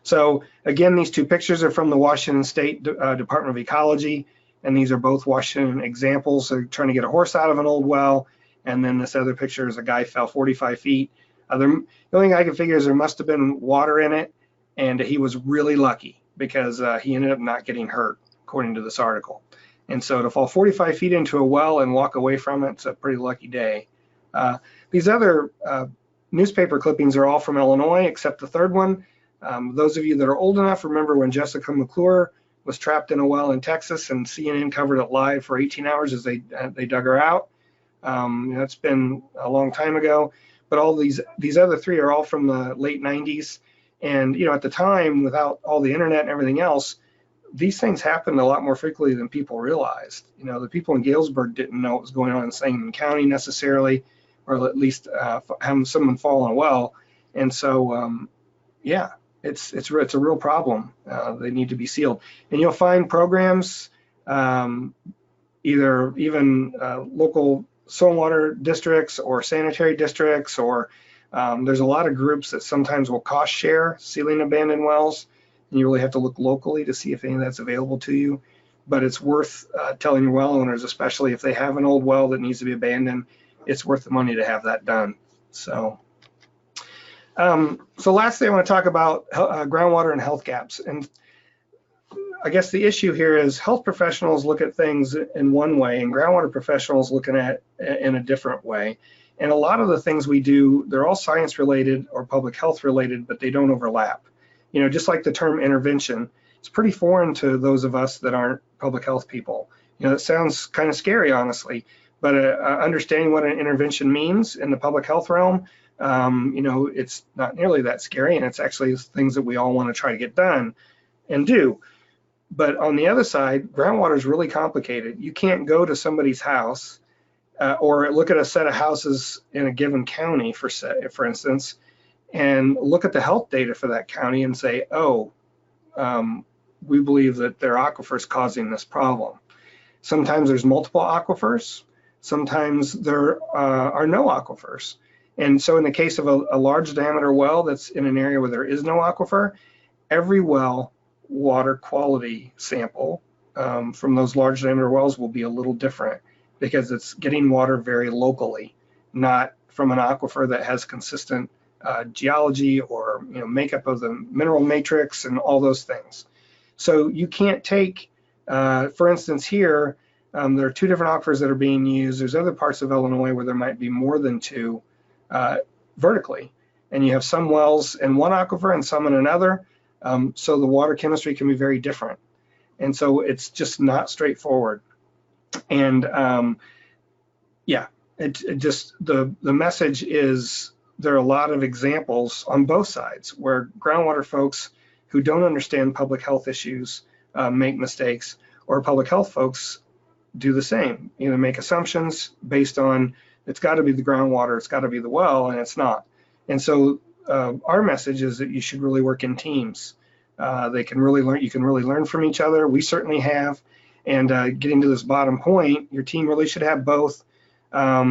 Speaker 1: So again, these two pictures are from the Washington State Department of Ecology, and these are both Washington examples. They're trying to get a horse out of an old well, and then this other picture is a guy fell 45 feet. The only thing I can figure is there must have been water in it, and he was really lucky because he ended up not getting hurt, according to this article. And so to fall 45 feet into a well and walk away from it's a pretty lucky day. These other newspaper clippings are all from Illinois, except the third one. Those of you that are old enough remember when Jessica McClure was trapped in a well in Texas, and CNN covered it live for 18 hours as they dug her out. That's been a long time ago, but all these other three are all from the late 90s. And at the time, without all the internet and everything else, these things happened a lot more frequently than people realized. The people in Galesburg didn't know what was going on in Sangamon County necessarily, or at least having someone fall in a well. And so, yeah, it's a real problem. They need to be sealed. And you'll find programs, either even local stormwater districts or sanitary districts, or there's a lot of groups that sometimes will cost share sealing abandoned wells. And you really have to look locally to see if any of that's available to you. But it's worth telling your well owners, especially if they have an old well that needs to be abandoned, it's worth the money to have that done. So lastly, I want to talk about groundwater and health gaps. And I guess the issue here is health professionals look at things in one way, and groundwater professionals looking at it in a different way. And a lot of the things we do, they're all science related or public health related, but they don't overlap. Just like the term intervention, it's pretty foreign to those of us that aren't public health people. It sounds kind of scary, honestly, but understanding what an intervention means in the public health realm, it's not nearly that scary, and it's actually things that we all want to try to get done and do. But on the other side, groundwater is really complicated. You can't go to somebody's house or look at a set of houses in a given county, for instance, and look at the health data for that county and say, oh, we believe that there are aquifers causing this problem. Sometimes there's multiple aquifers. Sometimes there are no aquifers. And so in the case of a large diameter well that's in an area where there is no aquifer, every well water quality sample from those large diameter wells will be a little different, because it's getting water very locally, not from an aquifer that has consistent geology or makeup of the mineral matrix and all those things. So you can't take, for instance, here, there are two different aquifers that are being used. There's other parts of Illinois where there might be more than two vertically, and you have some wells in one aquifer and some in another. So the water chemistry can be very different. And so it's just not straightforward. And yeah, it just, the message is there are a lot of examples on both sides where groundwater folks who don't understand public health issues make mistakes, or public health folks do the same, make assumptions based on it's got to be the groundwater, it's got to be the well, and it's not. And so our message is that you should really work in teams. They can really learn. You can really learn from each other. We certainly have. And getting to this bottom point, your team really should have both. I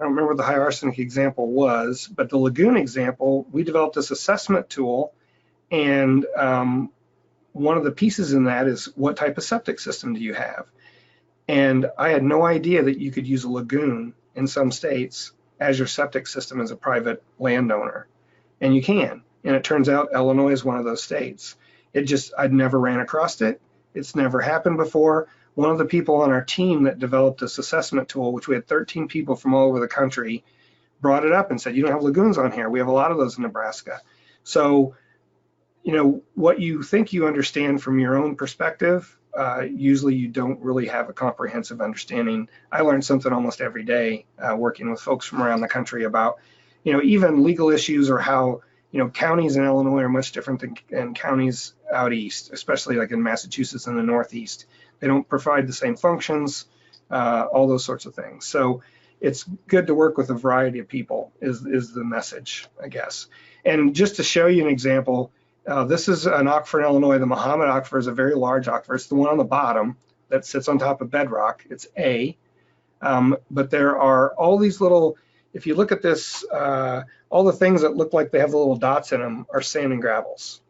Speaker 1: don't remember what the high arsenic example was, but the lagoon example, we developed this assessment tool, and one of the pieces in that is what type of septic system do you have? And I had no idea that you could use a lagoon in some states as your septic system as a private landowner. And you can. And it turns out Illinois is one of those states. I'd never ran across it. It's never happened before. One of the people on our team that developed this assessment tool, which we had 13 people from all over the country, brought it up and said, you don't have lagoons on here. We have a lot of those in Nebraska. So, what you think you understand from your own perspective, usually you don't really have a comprehensive understanding. I learned something almost every day working with folks from around the country about, even legal issues, or how, counties in Illinois are much different than counties out east, especially like in Massachusetts and the Northeast. They don't provide the same functions, all those sorts of things. So it's good to work with a variety of people is the message, I guess. And just to show you an example, this is an aquifer in Illinois. The Muhammad Aquifer is a very large aquifer. It's the one on the bottom that sits on top of bedrock. It's A. But there are all these little, if you look at this, all the things that look like they have the little dots in them are sand and gravels.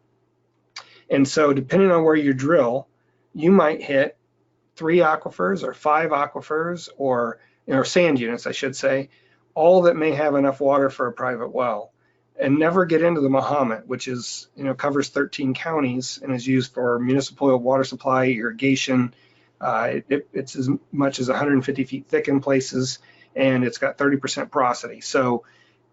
Speaker 1: And so depending on where you drill, you might hit 3 aquifers or 5 aquifers, or sand units, I should say, all that may have enough water for a private well. And never get into the Muhammad, which is, covers 13 counties and is used for municipal water supply, irrigation. It's as much as 150 feet thick in places. and it's got 30% porosity. So,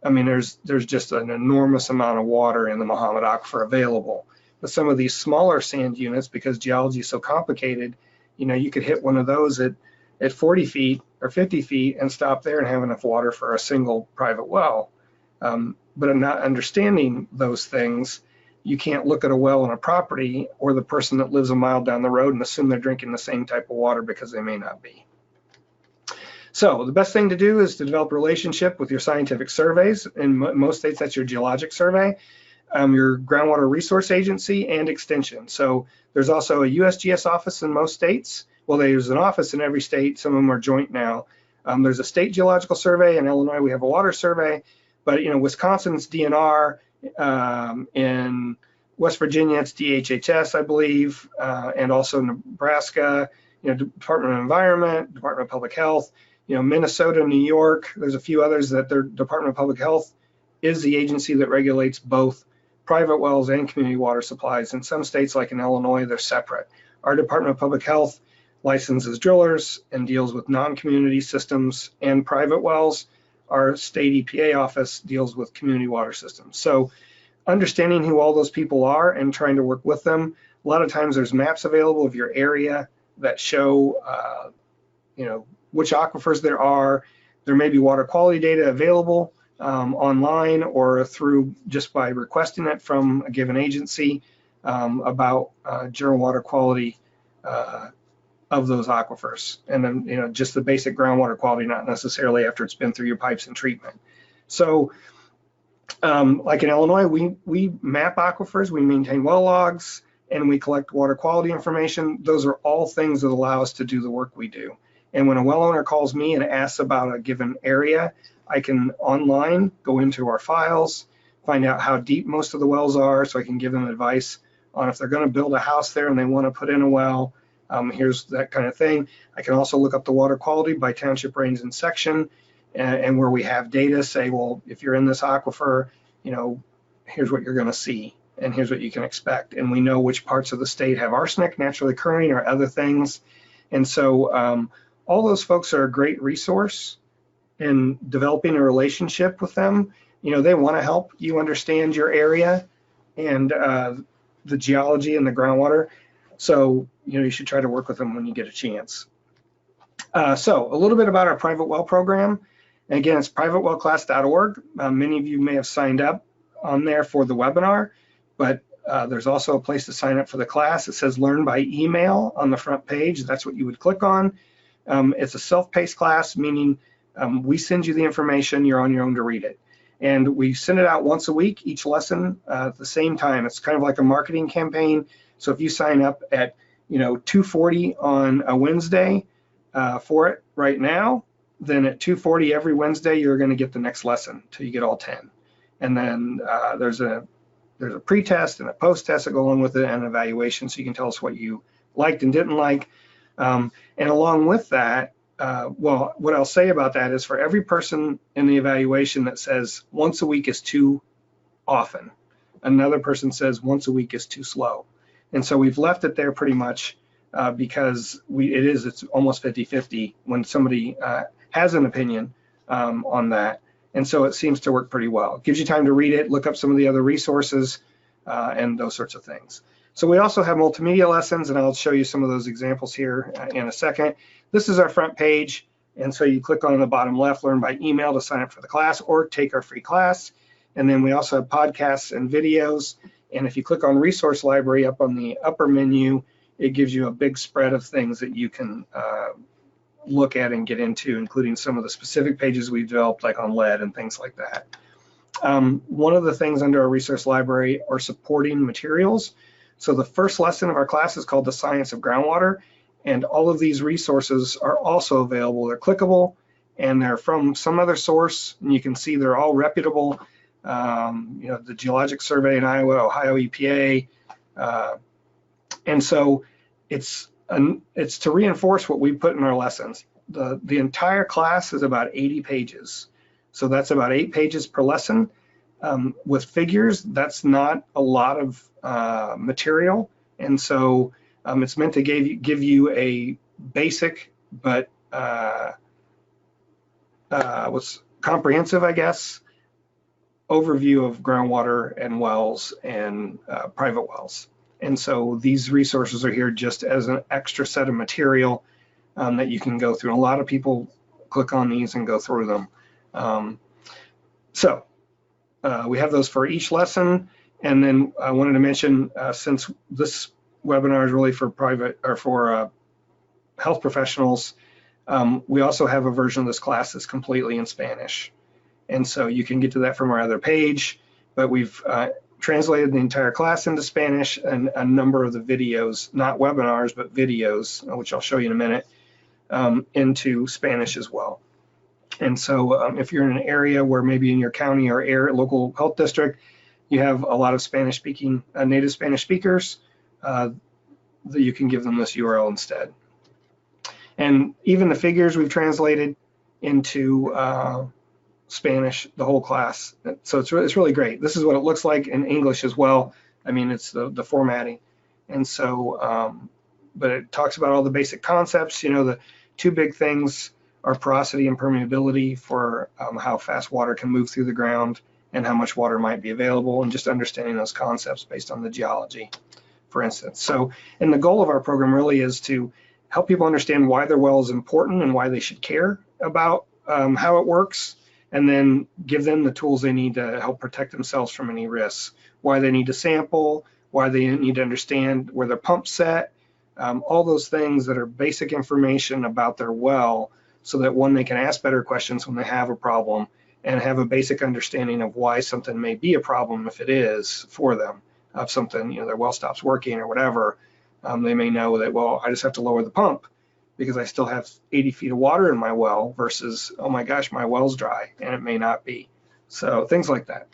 Speaker 1: I mean, there's just an enormous amount of water in the Muhammad Aquifer available. But some of these smaller sand units, because geology is so complicated, you know, you could hit one of those at 40 feet or 50 feet and stop there and have enough water for a single private well. But in not understanding those things, you can't look at a well on a property or the person that lives a mile down the road and assume they're drinking the same type of water, because they may not be. So the best thing to do is to develop a relationship with your scientific surveys. In most states, that's your geologic survey, your groundwater resource agency, and extension. So there's also a USGS office in most states. Well, there's an office in every state. Some of them are joint now. There's a state geological survey. In Illinois, we have a water survey. But, you know, Wisconsin's DNR. In West Virginia, it's DHHS, I believe, and also Nebraska, you know, Department of Environment, Department of Public Health. You know, Minnesota, New York, there's a few others that their Department of Public Health is the agency that regulates both private wells and community water supplies. In some states, like in Illinois, they're separate. Our Department of Public Health licenses drillers and deals with non-community systems and private wells. Our state EPA office deals with community water systems. So understanding who all those people are and trying to work with them. A lot of times there's maps available of your area that show, you know, which aquifers there are. There may be water quality data available online or through just by requesting it from a given agency about general water quality of those aquifers. And then, you know, just the basic groundwater quality, not necessarily after it's been through your pipes and treatment. So like in Illinois, we map aquifers, we maintain well logs, and we collect water quality information. Those are all things that allow us to do the work we do. And when a well owner calls me and asks about a given area, I can online go into our files, find out how deep most of the wells are, so I can give them advice on if they're going to build a house there and they want to put in a well. Here's that kind of thing. I can also look up the water quality by township, range, and section, and where we have data say, well, if you're in this aquifer, you know, here's what you're going to see, and here's what you can expect. And we know which parts of the state have arsenic naturally occurring or other things. And so all those folks are a great resource in developing a relationship with them. You know, they want to help you understand your area and the geology and the groundwater. So, you know, you should try to work with them when you get a chance. So a little bit about our private well program. And again, it's privatewellclass.org. Many of you may have signed up on there for the webinar, but there's also a place to sign up for the class. It says learn by email on the front page. That's what you would click on. It's a self-paced class, meaning we send you the information, you're on your own to read it. And we send it out once a week, each lesson at the same time. It's kind of like a marketing campaign. So if you sign up at, you know, 2:40 on a Wednesday for it right now, then at 2:40 every Wednesday, you're going to get the next lesson till you get all 10. And then there's a pre-test and a post-test that go along with it, and an evaluation, so you can tell us what you liked and didn't like. And along with that, well, what I'll say about that is for every person in the evaluation that says once a week is too often, another person says once a week is too slow. And so we've left it there pretty much because it's almost 50-50 when somebody has an opinion on that. And so it seems to work pretty well. It gives you time to read it, look up some of the other resources, and those sorts of things. So we also have multimedia lessons, and I'll show you some of those examples here in a second. This is our front page, and so you click on the bottom left, learn by email to sign up for the class or take our free class. And then we also have podcasts and videos. And if you click on resource library up on the upper menu, it gives you a big spread of things that you can look at and get into, including some of the specific pages we've developed, like on lead and things like that. One of the things under our resource library are supporting materials. So the first lesson of our class is called The Science of Groundwater, and all of these resources are also available. They're clickable, and they're from some other source, and you can see they're all reputable. You know, the Geologic Survey in Iowa, Ohio EPA, and so it's to reinforce what we put in our lessons. The entire class is about 80 pages, so that's about 8 pages per lesson. With figures, that's not a lot of material, and so it's meant to give you a basic but was comprehensive, I guess, overview of groundwater and wells and private wells. And so these resources are here just as an extra set of material that you can go through. And a lot of people click on these and go through them. So we have those for each lesson. And then I wanted to mention, since this webinar is really for private or for health professionals, we also have a version of this class that's completely in Spanish. And so you can get to that from our other page, but we've translated the entire class into Spanish, and a number of the videos, not webinars, but videos, which I'll show you in a minute, into Spanish as well. And so if you're in an area where maybe in your county or local health district, you have a lot of Spanish speaking, native Spanish speakers, that you can give them this URL instead. And even the figures we've translated into Spanish, the whole class. So it's really great. This is what it looks like in English as well. I mean, it's the formatting. And so, but it talks about all the basic concepts. You know, the two big things are porosity and permeability for how fast water can move through the ground and how much water might be available, and just understanding those concepts based on the geology, for instance. So, and the goal of our program really is to help people understand why their well is important and why they should care about how it works, and then give them the tools they need to help protect themselves from any risks, why they need to sample, why they need to understand where their pump's set, all those things that are basic information about their well, so that one, they can ask better questions when they have a problem and have a basic understanding of why something may be a problem if it is for them. If something, you know, their well stops working or whatever, they may know that, well, I just have to lower the pump because I still have 80 feet of water in my well versus, oh my gosh, my well's dry, and it may not be. So things like that.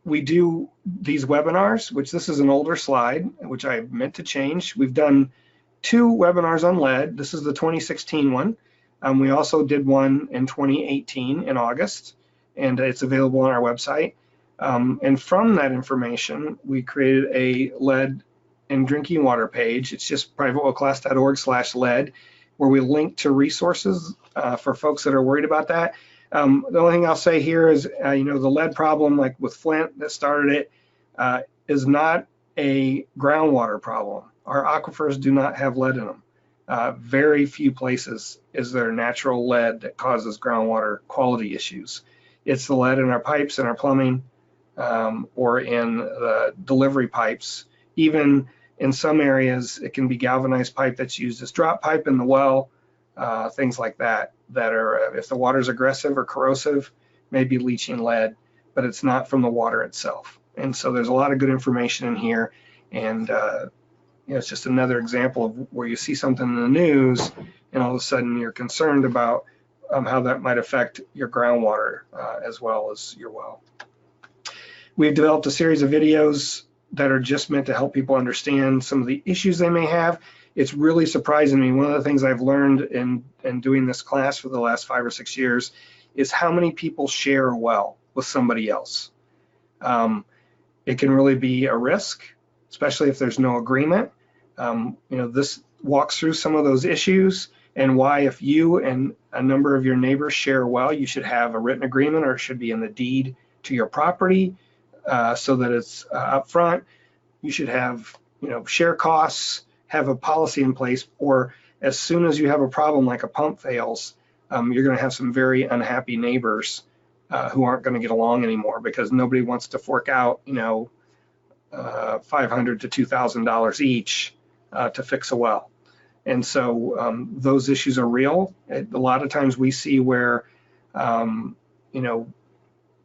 Speaker 1: We do these webinars, which this is an older slide, which I meant to change. We've done 2 webinars on lead. This is the 2016 one. We also did one in 2018 in August, and it's available on our website. And from that information, we created a lead and drinking water page. It's just privatewellclass.org/lead, where we link to resources for folks that are worried about that. The only thing I'll say here is, you know, the lead problem, like with Flint that started it, is not a groundwater problem. Our aquifers do not have lead in them. Very few places is there natural lead that causes groundwater quality issues. It's the lead in our pipes and our plumbing, or in the delivery pipes. Even in some areas, it can be galvanized pipe that's used as drop pipe in the well, things like that, that are, if the water's aggressive or corrosive, maybe leaching lead, but it's not from the water itself. And so there's a lot of good information in here. And you know, it's just another example of where you see something in the news and all of a sudden you're concerned about how that might affect your groundwater as well as your well. We've developed a series of videos that are just meant to help people understand some of the issues they may have. It's really surprising me. One of the things I've learned in doing this class for the last 5 or 6 years is how many people share a well with somebody else. It can really be a risk, especially if there's no agreement. You know, this walks through some of those issues and why, if you and a number of your neighbors share a well, you should have a written agreement, or it should be in the deed to your property, so that it's up front. You should have, you know, share costs, have a policy in place, or as soon as you have a problem like a pump fails, you're going to have some very unhappy neighbors who aren't going to get along anymore because nobody wants to fork out, you know, $500 to $2,000 each to fix a well. And so those issues are real. A lot of times we see where, you know,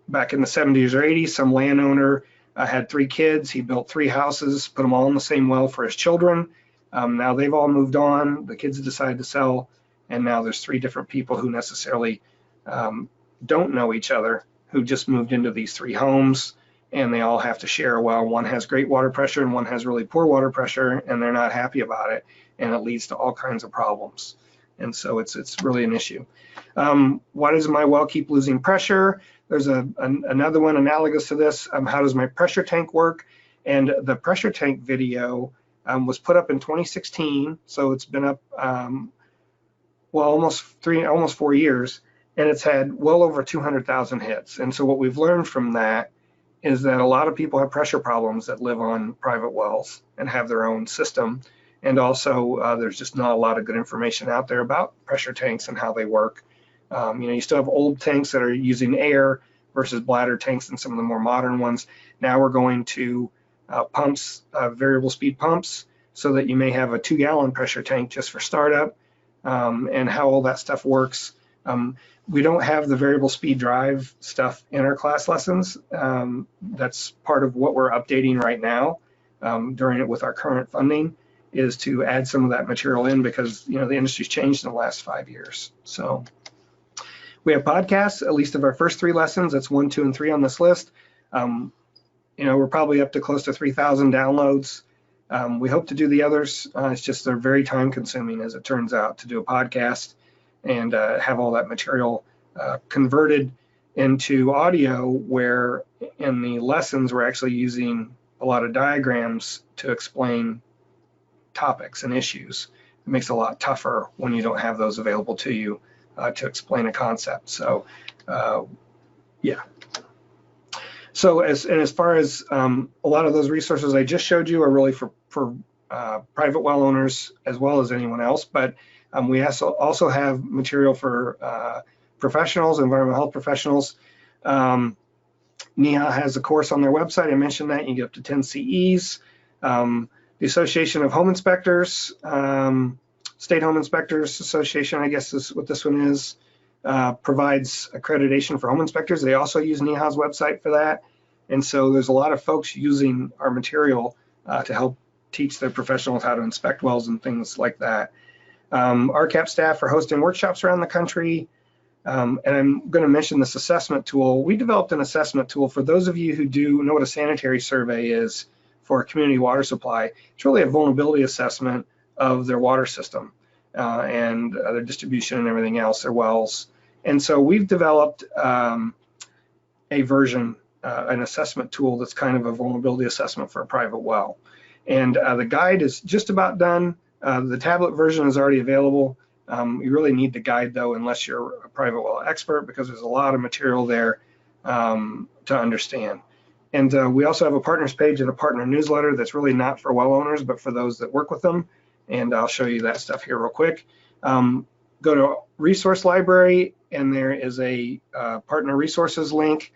Speaker 1: back in the 70s or 80s, some landowner had 3 kids. He built 3 houses, put them all in the same well for his children. Now they've all moved on. The kids decided to sell, and now there's 3 different people who necessarily don't know each other, who just moved into these 3 homes, and they all have to share a well. One has great water pressure and one has really poor water pressure, and they're not happy about it, and it leads to all kinds of problems. And so it's really an issue. Why does my well keep losing pressure? There's another one analogous to this. How does my pressure tank work? And the pressure tank video was put up in 2016, so it's been up, well, almost 4 years, and it's had well over 200,000 hits. And so what we've learned from that is that a lot of people have pressure problems that live on private wells and have their own system. And also there's just not a lot of good information out there about pressure tanks and how they work. You still have old tanks that are using air versus bladder tanks and some of the more modern ones. Now we're going to pumps, variable speed pumps, so that you may have a 2-gallon pressure tank just for startup, and how all that stuff works. We don't have the variable speed drive stuff in our class lessons. That's part of what we're updating right now during it with our current funding, is to add some of that material in, because the industry's changed in the last 5 years. So we have podcasts, at least of our first 3 lessons. That's 1, 2, and 3 on this list. We're probably up to close to 3,000 downloads. We hope to do the others. It's just they're very time consuming, as it turns out, to do a podcast and have all that material converted into audio, where in the lessons we're actually using a lot of diagrams to explain topics and issues. It makes it a lot tougher when you don't have those available to you to explain a concept. So yeah. So as far as a lot of those resources I just showed you are really for private well owners as well as anyone else, but we also have material for professionals, environmental health professionals. NEHA has a course on their website. I mentioned that. You get up to 10 CEs. The Association of Home Inspectors, State Home Inspectors Association, I guess is what this one is, provides accreditation for home inspectors. They also use NEHA's website for that. And so there's a lot of folks using our material to help teach their professionals how to inspect wells and things like that. RCAP staff are hosting workshops around the country. And I'm going to mention this assessment tool. We developed an assessment tool for those of you who do know what a sanitary survey is for a community water supply. It's really a vulnerability assessment of their water system and their distribution and everything else, their wells. And so we've developed a version, an assessment tool that's kind of a vulnerability assessment for a private well. And the guide is just about done. The tablet version is already available. You really need the guide though, unless you're a private well expert, because there's a lot of material there to understand. And we also have a partners page and a partner newsletter that's really not for well owners, but for those that work with them. And I'll show you that stuff here real quick. Go to resource library, and there is a partner resources link.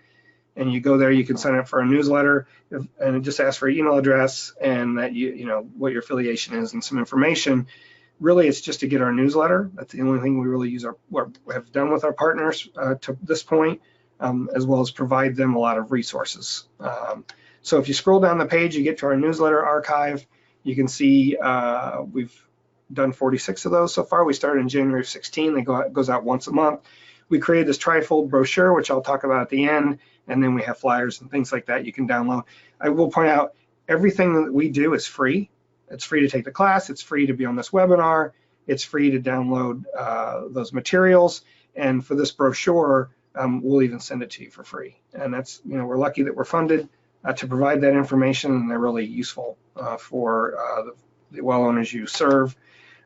Speaker 1: And you go there, you can sign up for a newsletter, and it just asks for your email address and that you know what your affiliation is and some information. Really, it's just to get our newsletter. That's the only thing we really use or have done with our partners to this point, as well as provide them a lot of resources. So if you scroll down the page, you get to our newsletter archive. You can see we've done 46 of those so far. We started in January of 16. It goes out once a month. We created this trifold brochure, which I'll talk about at the end, and then we have flyers and things like that you can download. I will point out everything that we do is free. It's free to take the class. It's free to be on this webinar. It's free to download those materials. And for this brochure, we'll even send it to you for free. And that's, we're lucky that we're funded to provide that information, and they're really useful for the well owners you serve.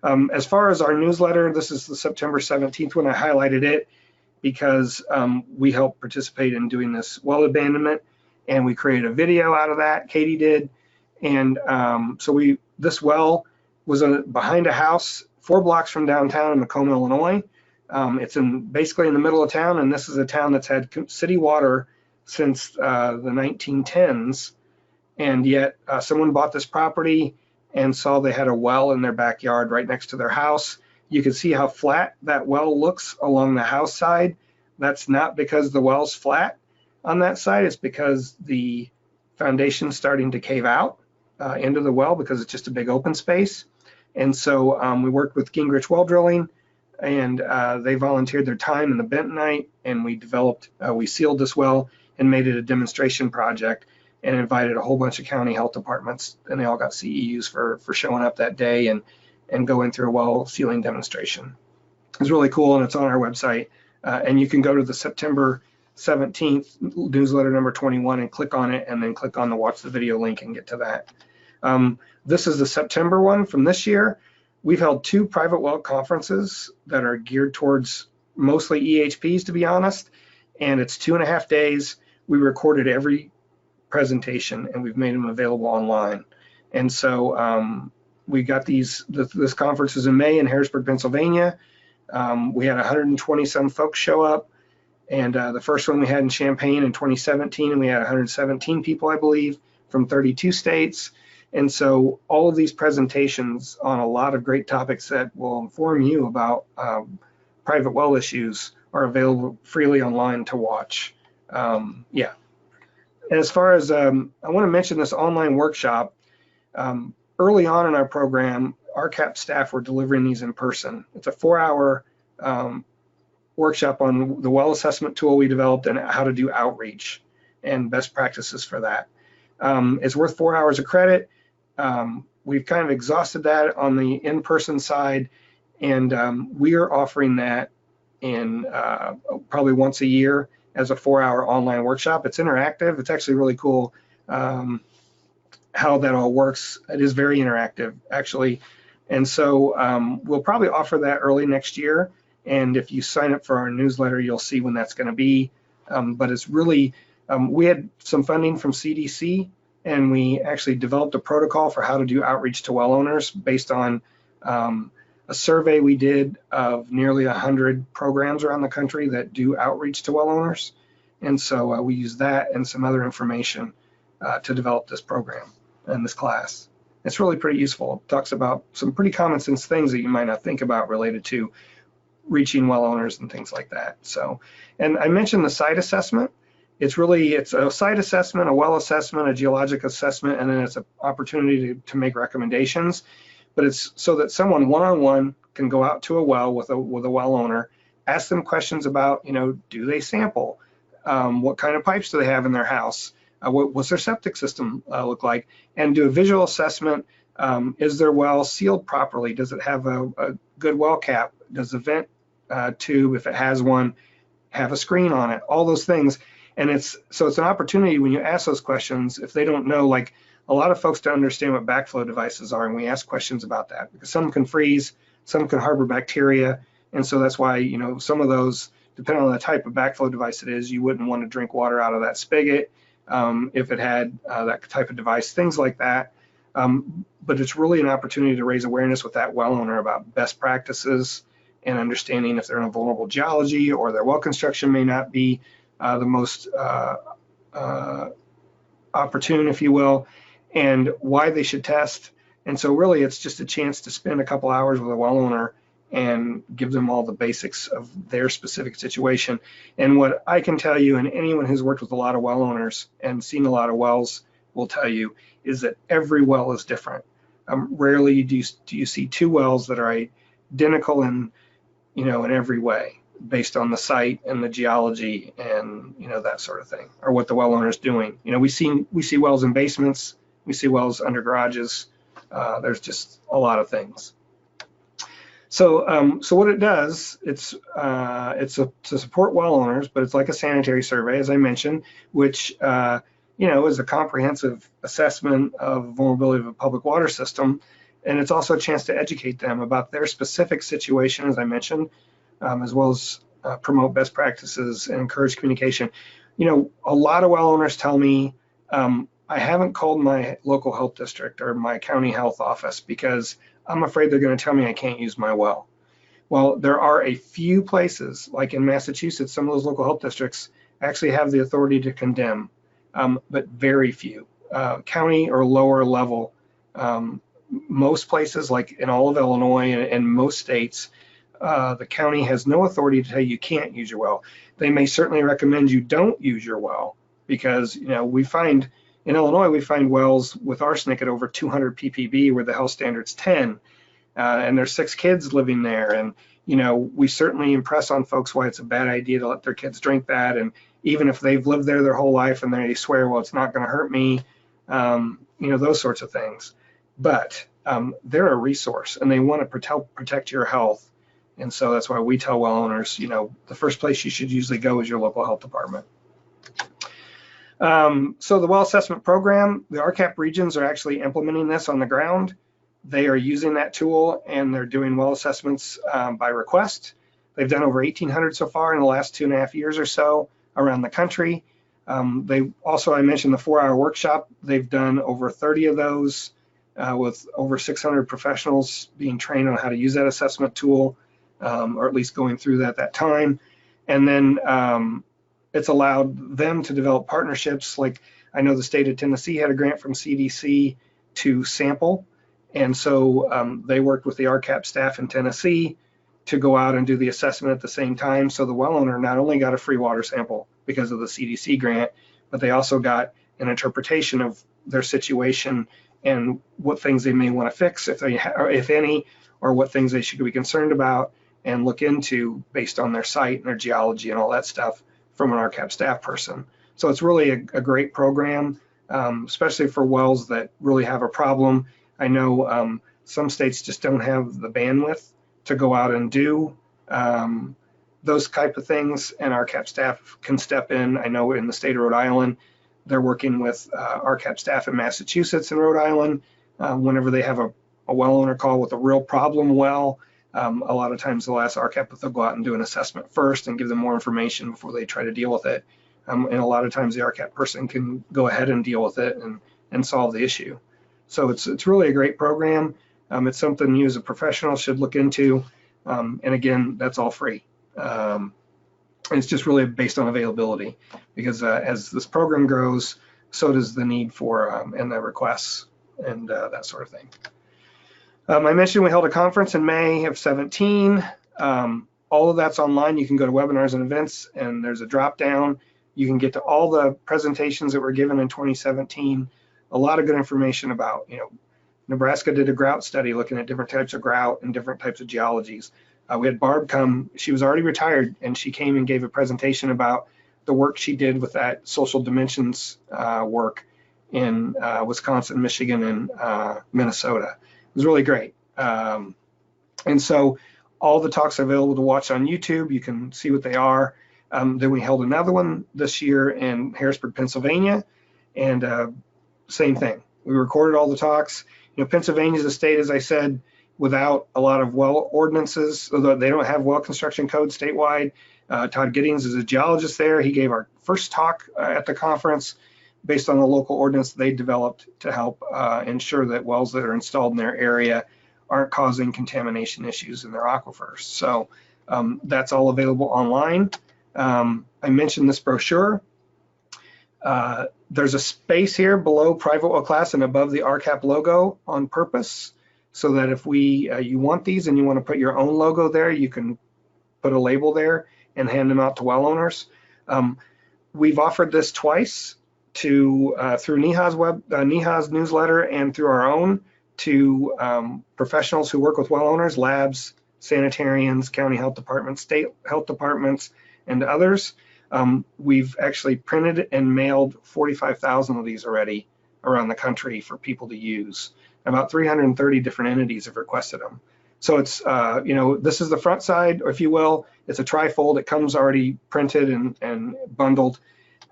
Speaker 1: As far as our newsletter, this is the September 17th one. I highlighted it because we helped participate in doing this well abandonment, and we created a video out of that. Katie did. And so this well was behind a house 4 blocks from downtown in Macomb, Illinois. It's basically in the middle of town, and this is a town that's had city water since the 1910s. And yet someone bought this property and saw they had a well in their backyard right next to their house. You can see how flat that well looks along the house side. That's not because the well's flat on that side. It's because the foundation's starting to cave out into the well because it's just a big open space. And so we worked with Gingrich Well Drilling, and they volunteered their time in the bentonite, and we sealed this well and made it a demonstration project and invited a whole bunch of county health departments, and they all got CEUs for showing up that day and going through a well sealing demonstration. It was really cool, and it's on our website. And you can go to the September 17th newsletter number 21 and click on it, and then click on the watch the video link and get to that. This is the September one from this year. We've held 2 private well conferences that are geared towards mostly EHPs, to be honest, and it's 2.5 days. We recorded every presentation and we've made them available online. And so we got this conference is in May in Harrisburg, Pennsylvania. We had 120 some folks show up, and the first one we had in Champaign in 2017, and we had 117 people, I believe, from 32 states. And so all of these presentations on a lot of great topics that will inform you about private well issues are available freely online to watch. Yeah. And as far as, I want to mention this online workshop. Early on in our program, our CAP staff were delivering these in person. It's a 4-hour workshop on the well assessment tool we developed and how to do outreach and best practices for that. It's worth 4 hours of credit. We've kind of exhausted that on the in-person side, and we are offering that in probably once a year as a 4-hour online workshop. It's interactive. It's actually really cool how that all works. It is very interactive, actually. And so we'll probably offer that early next year. And if you sign up for our newsletter, you'll see when that's going to be. But it's really, we had some funding from CDC, and we actually developed a protocol for how to do outreach to well owners based on a survey we did of nearly 100 programs around the country that do outreach to well owners. And so we use that and some other information to develop this program and this class. It's really pretty useful. It talks about some pretty common sense things that you might not think about related to reaching well owners and things like that. So, and I mentioned the site assessment. It's a site assessment, a well assessment, a geologic assessment, and then it's an opportunity to make recommendations. But it's so that someone one-on-one can go out to a well with a well owner, ask them questions about, do they sample? What kind of pipes do they have in their house? What's their septic system look like? And do a visual assessment. Is their well sealed properly? Does it have a good well cap? Does the vent tube, if it has one, have a screen on it? All those things. And it's an opportunity when you ask those questions, if they don't know, like a lot of folks don't understand what backflow devices are, and we ask questions about that because some can freeze, some can harbor bacteria. And so that's why, some of those, depending on the type of backflow device it is, you wouldn't want to drink water out of that spigot if it had that type of device, things like that. But it's really an opportunity to raise awareness with that well owner about best practices and understanding if they're in a vulnerable geology or their well construction may not be the most opportune, if you will, and why they should test. And so really it's just a chance to spend a couple hours with a well owner and give them all the basics of their specific situation. And what I can tell you, and anyone who's worked with a lot of well owners and seen a lot of wells will tell you, is that every well is different. Rarely do you see 2 wells that are identical in every way, based on the site and the geology and that sort of thing, or what the well owner is doing. We see wells in basements, we see wells under garages. There's just a lot of things. So what it does, it's to support well owners, but it's like a sanitary survey, as I mentioned, which is a comprehensive assessment of vulnerability of a public water system. And it's also a chance to educate them about their specific situation, as I mentioned, as well as promote best practices and encourage communication. A lot of well owners tell me, I haven't called my local health district or my county health office because I'm afraid they're going to tell me I can't use my well. Well, there are a few places, like in Massachusetts, some of those local health districts actually have the authority to condemn, but very few. County or lower level, most places, like in all of Illinois and most states, the county has no authority to tell you can't use your well. They may certainly recommend you don't use your well because, we find in Illinois, we find wells with arsenic at over 200 ppb where the health standard's 10, and there's 6 kids living there. And, we certainly impress on folks why it's a bad idea to let their kids drink that. And even if they've lived there their whole life and they swear, well, it's not going to hurt me, those sorts of things. But they're a resource and they want to protect your health. And so that's why we tell well owners, the first place you should usually go is your local health department. So the well assessment program, the RCAP regions are actually implementing this on the ground. they are using that tool and they're doing well assessments by request. They've done over 1,800 so far in the last 2.5 years or so around the country. They also, I mentioned the 4-hour workshop. They've done over 30 of those with over 600 professionals being trained on how to use that assessment tool, or at least going through that at that time. And then it's allowed them to develop partnerships. Like I know the state of Tennessee had a grant from CDC to sample. And so they worked with the RCAP staff in Tennessee to go out and do the assessment at the same time. So the well owner not only got a free water sample because of the CDC grant, but they also got an interpretation of their situation and what things they may want to fix, if any, or what things they should be concerned about and look into based on their site and their geology and all that stuff from an RCAP staff person. So it's really a great program, especially for wells that really have a problem. I know some states just don't have the bandwidth to go out and do those type of things, and RCAP staff can step in. I know in the state of Rhode Island, they're working with RCAP staff in Massachusetts and Rhode Island. Whenever they have a well owner call with a real problem well, a lot of times they'll ask RCAP if they'll go out and do an assessment first and give them more information before they try to deal with it. And a lot of times the RCAP person can go ahead and deal with it and solve the issue. So it's really a great program. It's something you as a professional should look into. And again, that's all free. It's just really based on availability, because as this program grows, so does the need for and the requests and that sort of thing. I mentioned we held a conference in May of 17. All of that's online. You can go to webinars and events, and there's a drop down. You can get to all the presentations that were given in 2017. A lot of good information about, Nebraska did a grout study looking at different types of grout and different types of geologies. We had Barb come. She was already retired, and she came and gave a presentation about the work she did with that social dimensions work in Wisconsin, Michigan, and Minnesota. It was really great. And so all the talks are available to watch on YouTube. You can see what they are. Then we held another one this year in Harrisburg, Pennsylvania, and same thing. We recorded all the talks. Pennsylvania is a state, as I said, without a lot of well ordinances, although they don't have well construction code statewide. Todd Giddings is a geologist there. He gave our first talk at the conference based on the local ordinance they developed to help ensure that wells that are installed in their area aren't causing contamination issues in their aquifers. So that's all available online. I mentioned this brochure. There's a space here below private well class and above the RCAP logo on purpose, so that if you want these and you want to put your own logo there, you can put a label there and hand them out to well owners. We've offered this twice through NEHA's newsletter and through our own to professionals who work with well owners, labs, sanitarians, county health departments, state health departments, and others. We've actually printed and mailed 45,000 of these already around the country for people to use. About 330 different entities have requested them. So it's, this is the front side, if you will. It's a trifold. It comes already printed and bundled.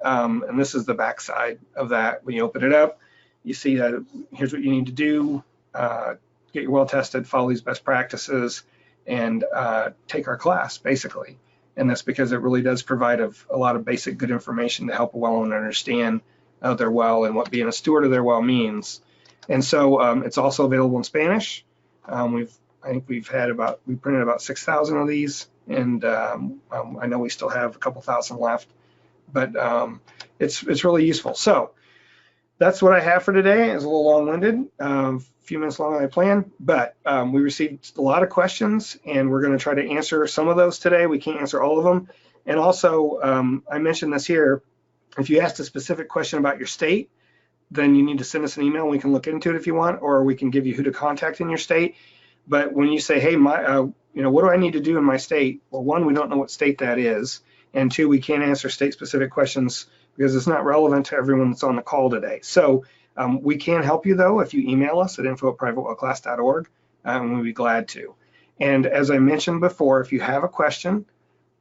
Speaker 1: And this is the back side of that. When you open it up, you see that here's what you need to do. Get your well tested, follow these best practices, and take our class, basically. And that's because it really does provide a lot of basic good information to help a well owner understand their well and what being a steward of their well means. And so it's also available in Spanish. I think we printed about 6,000 of these, and I know we still have a couple thousand left, but it's really useful. So that's what I have for today. It's a little long-winded, a few minutes longer than I planned, but we received a lot of questions, and we're going to try to answer some of those today. We can't answer all of them. And also, I mentioned this here, if you asked a specific question about your state, then you need to send us an email. We can look into it if you want, or we can give you who to contact in your state. But when you say, hey, what do I need to do in my state? Well, one, we don't know what state that is. And two, we can't answer state-specific questions because it's not relevant to everyone that's on the call today. So we can help you, though, if you email us at info@privatewellclass.org, and we'd be glad to. And as I mentioned before, if you have a question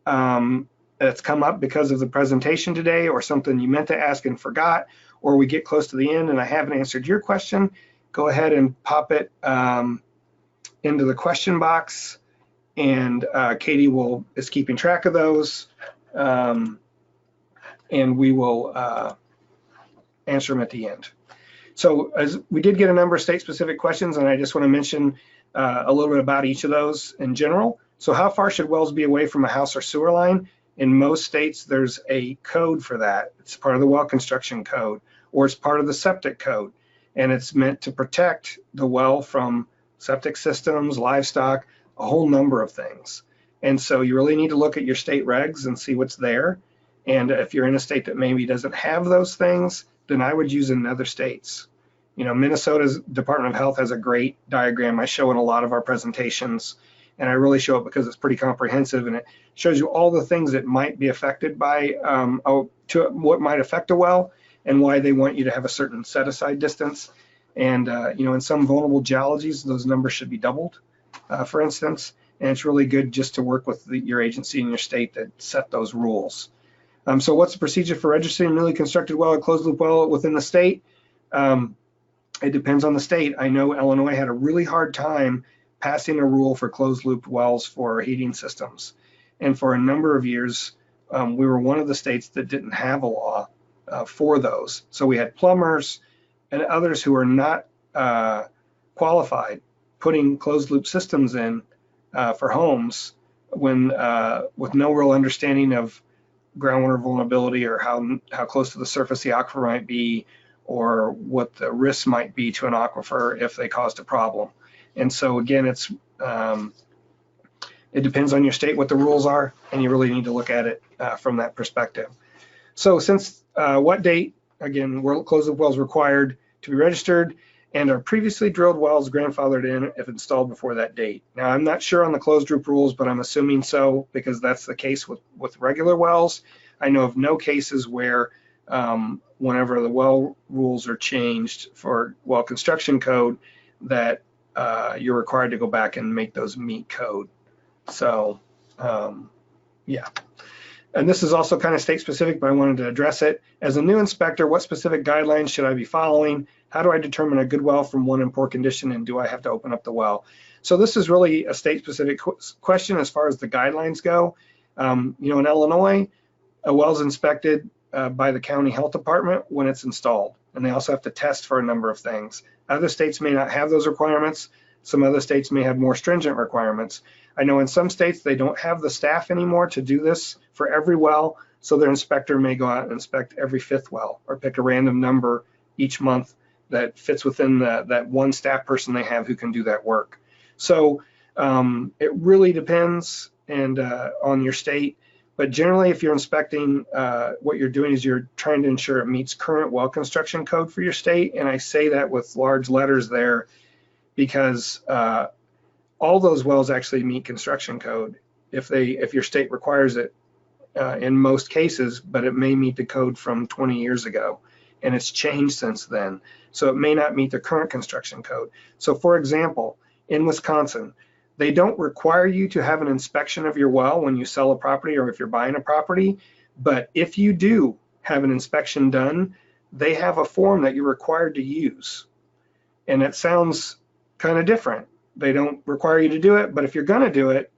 Speaker 1: that's come up because of the presentation today, or something you meant to ask and forgot, or we get close to the end and I haven't answered your question, go ahead and pop it into the question box, and Katie is keeping track of those, and we will answer them at the end. So as we did get a number of state-specific questions, and I just want to mention a little bit about each of those in general. So how far should wells be away from a house or sewer line? In most states, there's a code for that. It's part of the well construction code, or it's part of the septic code. And it's meant to protect the well from septic systems, livestock, a whole number of things. And so you really need to look at your state regs and see what's there. And if you're in a state that maybe doesn't have those things, then I would use in other states. You know, Minnesota's Department of Health has a great diagram I show in a lot of our presentations, and I really show it because it's pretty comprehensive, and it shows you all the things that might be affected by what might affect a well, and why they want you to have a certain set-aside distance. And you know, in some vulnerable geologies, those numbers should be doubled, for instance. And it's really good just to work with your agency in your state that set those rules. So what's the procedure for registering a newly constructed well, a closed loop well within the state? It depends on the state. I know Illinois had a really hard time passing a rule for closed loop wells for heating systems. And for a number of years, we were one of the states that didn't have a law for those. So we had plumbers and others who are not qualified putting closed loop systems in for homes when with no real understanding of groundwater vulnerability, or how close to the surface the aquifer might be, or what the risks might be to an aquifer if they caused a problem. And so again, it depends on your state what the rules are, and you really need to look at it from that perspective. So since what date, again, closed loop wells required to be registered, and are previously drilled wells grandfathered in if installed before that date. Now, I'm not sure on the closed loop rules, but I'm assuming so, because that's the case with regular wells. I know of no cases where whenever the well rules are changed for well construction code, that you're required to go back and make those meet code. So yeah. And this is also kind of state specific, but I wanted to address it. As a new inspector, what specific guidelines should I be following? How do I determine a good well from one in poor condition, and do I have to open up the well? So this is really a state specific question as far as the guidelines go. You know, in Illinois, a well's inspected by the county health department when it's installed, and they also have to test for a number of things. Other states may not have those requirements. Some other states may have more stringent requirements. I know in some states they don't have the staff anymore to do this for every well, so their inspector may go out and inspect every 5th well, or pick a random number each month that fits within that one staff person they have who can do that work. So it really depends on your state, but generally if you're inspecting, what you're doing is you're trying to ensure it meets current well construction code for your state, and I say that with large letters there because all those wells actually meet construction code if your state requires it in most cases, but it may meet the code from 20 years ago, and it's changed since then. So it may not meet the current construction code. So for example, in Wisconsin, they don't require you to have an inspection of your well when you sell a property or if you're buying a property, but if you do have an inspection done, they have a form that you're required to use. And it sounds kind of different. They don't require you to do it, but if you're gonna do it,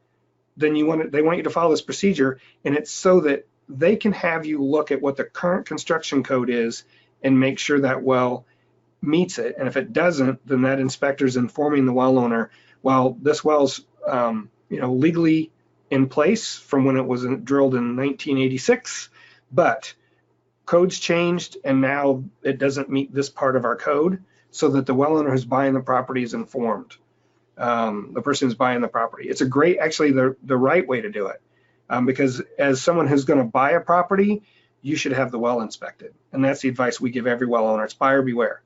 Speaker 1: then they want you to follow this procedure, and it's so that they can have you look at what the current construction code is and make sure that well meets it. And if it doesn't, then that inspector is informing the well owner, well, this well's you know, legally in place from when it was drilled in 1986, but code's changed and now it doesn't meet this part of our code, so that the well owner who's buying the property is informed. The person who's buying the property. It's a great, actually the right way to do it, because as someone who's going to buy a property, you should have the well inspected, and that's the advice we give every well owner. It's buyer beware.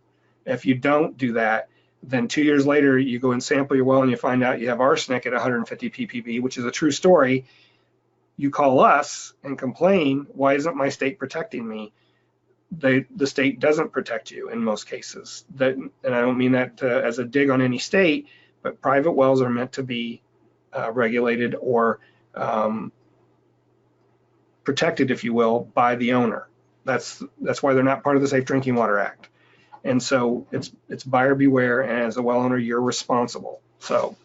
Speaker 1: If you don't do that, then 2 years later you go and sample your well and you find out you have arsenic at 150 ppb, which is a true story. You call us and complain, why isn't my state protecting me? The state doesn't protect you in most cases. And I don't mean that as a dig on any state, but private wells are meant to be regulated or protected, if you will, by the owner. That's why they're not part of the Safe Drinking Water Act. And so it's buyer beware, and as a well owner, you're responsible. So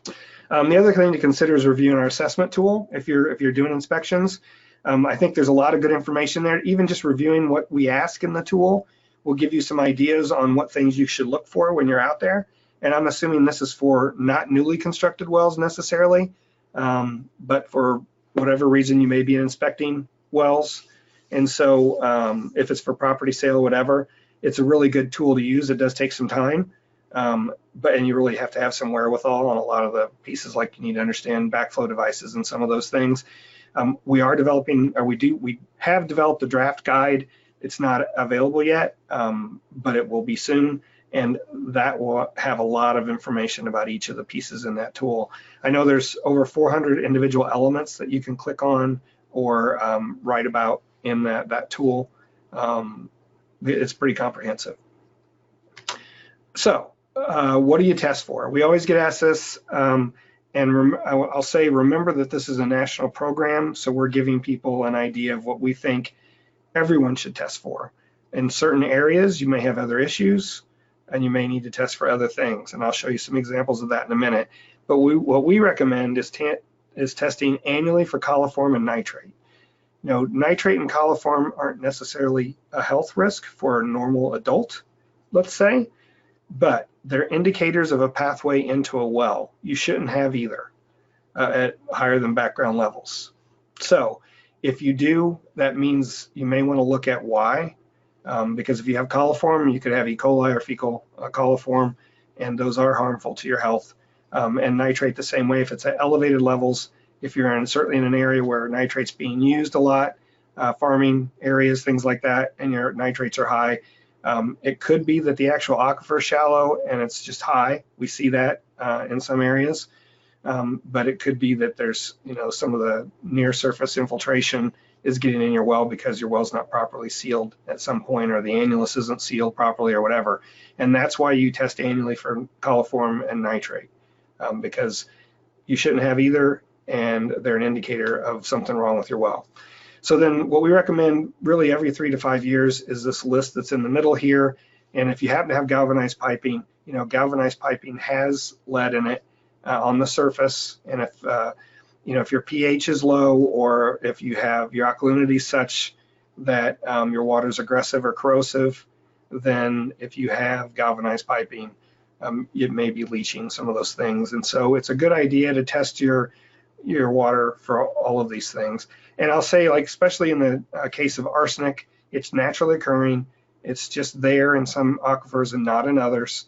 Speaker 1: the other thing to consider is reviewing our assessment tool. If you're doing inspections, I think there's a lot of good information there. Even just reviewing what we ask in the tool will give you some ideas on what things you should look for when you're out there. And I'm assuming this is for not newly constructed wells necessarily, but for whatever reason you may be inspecting wells. And so if it's for property sale or whatever, it's a really good tool to use. It does take some time, and you really have to have some wherewithal on a lot of the pieces, like you need to understand backflow devices and some of those things. We are developing, or we have developed a draft guide. It's not available yet, but it will be soon. And that will have a lot of information about each of the pieces in that tool. I know there's over 400 individual elements that you can click on or write about in that tool. It's pretty comprehensive. So what do you test for? We always get asked this, and I'll say, remember that this is a national program, so we're giving people an idea of what we think everyone should test for. In certain areas, you may have other issues, and you may need to test for other things, and I'll show you some examples of that in a minute. But what we recommend is testing annually for coliform and nitrate. Nitrate and coliform aren't necessarily a health risk for a normal adult, let's say, but they're indicators of a pathway into a well. You shouldn't have either at higher than background levels. So if you do, that means you may want to look at why, because if you have coliform, you could have E. coli or fecal coliform, and those are harmful to your health. And nitrate the same way. If it's at elevated levels, if you're certainly in an area where nitrate's being used a lot, farming areas, things like that, and your nitrates are high, it could be that the actual aquifer is shallow and it's just high. We see that in some areas, but it could be that there's some of the near surface infiltration is getting in your well because your well's not properly sealed at some point, or the annulus isn't sealed properly or whatever. And that's why you test annually for coliform and nitrate, because you shouldn't have either, and they're an indicator of something wrong with your well. So then what we recommend really every 3 to 5 years is this list that's in the middle here. And if you happen to have galvanized piping, galvanized piping has lead in it on the surface. And if your pH is low, or if you have your alkalinity such that your water is aggressive or corrosive, then if you have galvanized piping, it may be leaching some of those things. And so it's a good idea to test your water for all of these things. And I'll say, especially in the case of arsenic, it's naturally occurring. It's just there in some aquifers and not in others.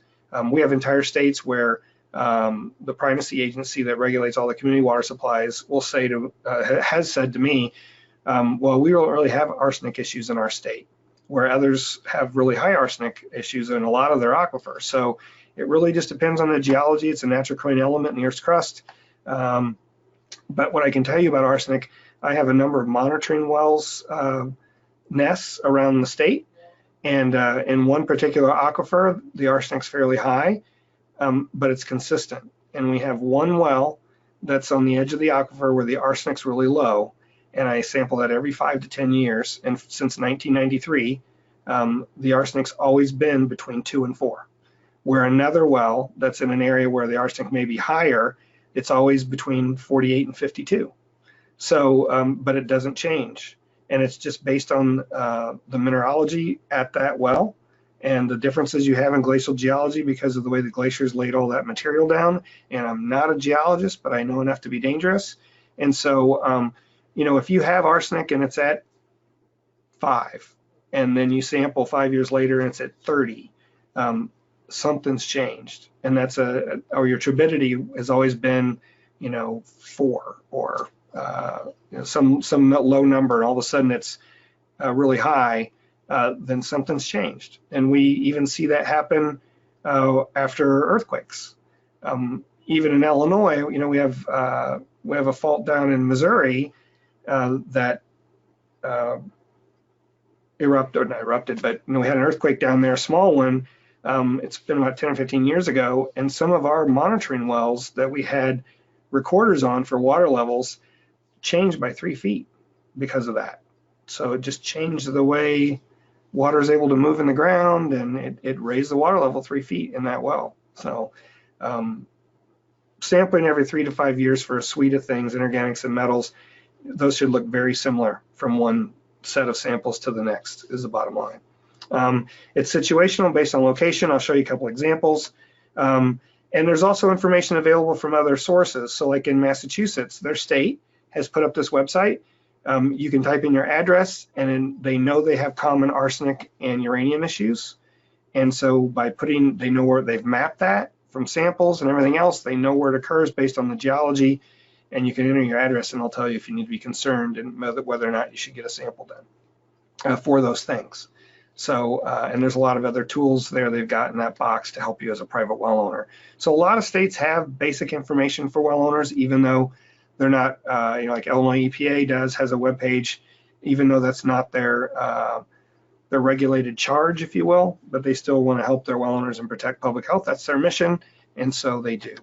Speaker 1: We have entire states where the primacy agency that regulates all the community water supplies will has said to me, well, we don't really have arsenic issues in our state, where others have really high arsenic issues in a lot of their aquifers. So it really just depends on the geology. It's a natural occurring element in the Earth's crust. But what I can tell you about arsenic, I have a number of monitoring wells nests around the state, and in one particular aquifer, the arsenic's fairly high, but it's consistent. And we have one well that's on the edge of the aquifer where the arsenic's really low, and I sample that every 5 to 10 years. And since 1993, the arsenic's always been between 2 and 4. Where another well that's in an area where the arsenic may be higher, it's always between 48 and 52. So, but it doesn't change. And it's just based on the mineralogy at that well and the differences you have in glacial geology because of the way the glaciers laid all that material down. And I'm not a geologist, but I know enough to be dangerous. And so, if you have arsenic and it's at 5, and then you sample 5 years later and it's at 30, something's changed. And that's or your turbidity has always been, 4 or some low number, and all of a sudden it's really high, then something's changed. And we even see that happen after earthquakes. Even in Illinois, we have a fault down in Missouri that not erupted, but we had an earthquake down there, a small one. It's been about 10 or 15 years ago, and some of our monitoring wells that we had recorders on for water levels changed by 3 feet because of that. So it just changed the way water is able to move in the ground, and it raised the water level 3 feet in that well. So sampling every 3 to 5 years for a suite of things, inorganics and metals, those should look very similar from one set of samples to the next is the bottom line. It's situational based on location. I'll show you a couple examples. And there's also information available from other sources. So like in Massachusetts, their state has put up this website. You can type in your address, and then they know they have common arsenic and uranium issues. And so by they know where they've mapped that from samples and everything else, they know where it occurs based on the geology, and you can enter your address and they'll tell you if you need to be concerned and whether or not you should get a sample done for those things. So, and there's a lot of other tools there they've got in that box to help you as a private well owner. So a lot of states have basic information for well owners, even though they're not, like Illinois EPA has a web page, even though that's not their regulated charge, if you will, but they still want to help their well owners and protect public health. That's their mission, and so they do.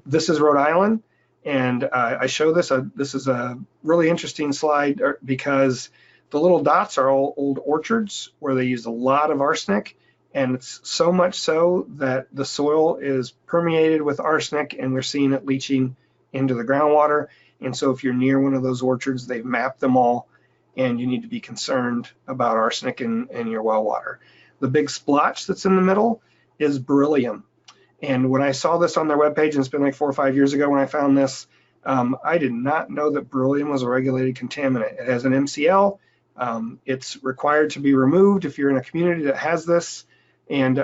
Speaker 1: This is Rhode Island, and I show this. This is a really interesting slide because the little dots are all old orchards where they use a lot of arsenic, and it's so much so that the soil is permeated with arsenic, and we're seeing it leaching into the groundwater. And so if you're near one of those orchards, they've mapped them all, and you need to be concerned about arsenic in your well water. The big splotch that's in the middle is beryllium. And when I saw this on their webpage, and it's been like 4 or 5 years ago when I found this, I did not know that beryllium was a regulated contaminant. It has an MCL. It's required to be removed if you're in a community that has this. And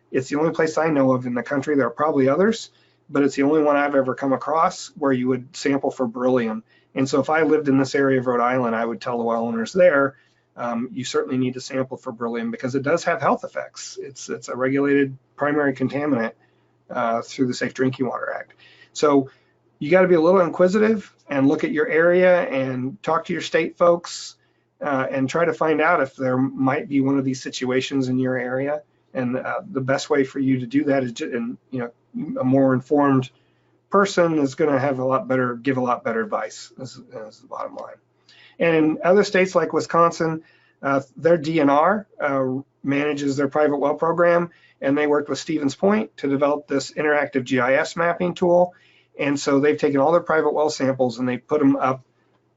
Speaker 1: it's the only place I know of in the country. There are probably others, but it's the only one I've ever come across where you would sample for beryllium. And so if I lived in this area of Rhode Island, I would tell the well owners there, you certainly need to sample for beryllium because it does have health effects. It's a regulated primary contaminant through the Safe Drinking Water Act. So you got to be a little inquisitive and look at your area and talk to your state folks and try to find out if there might be one of these situations in your area. And the best way for you to do that is, a more informed person is going to have give a lot better advice is the bottom line. And in other states like Wisconsin, their DNR manages their private well program, and they worked with Stevens Point to develop this interactive GIS mapping tool. And so they've taken all their private well samples and they put them up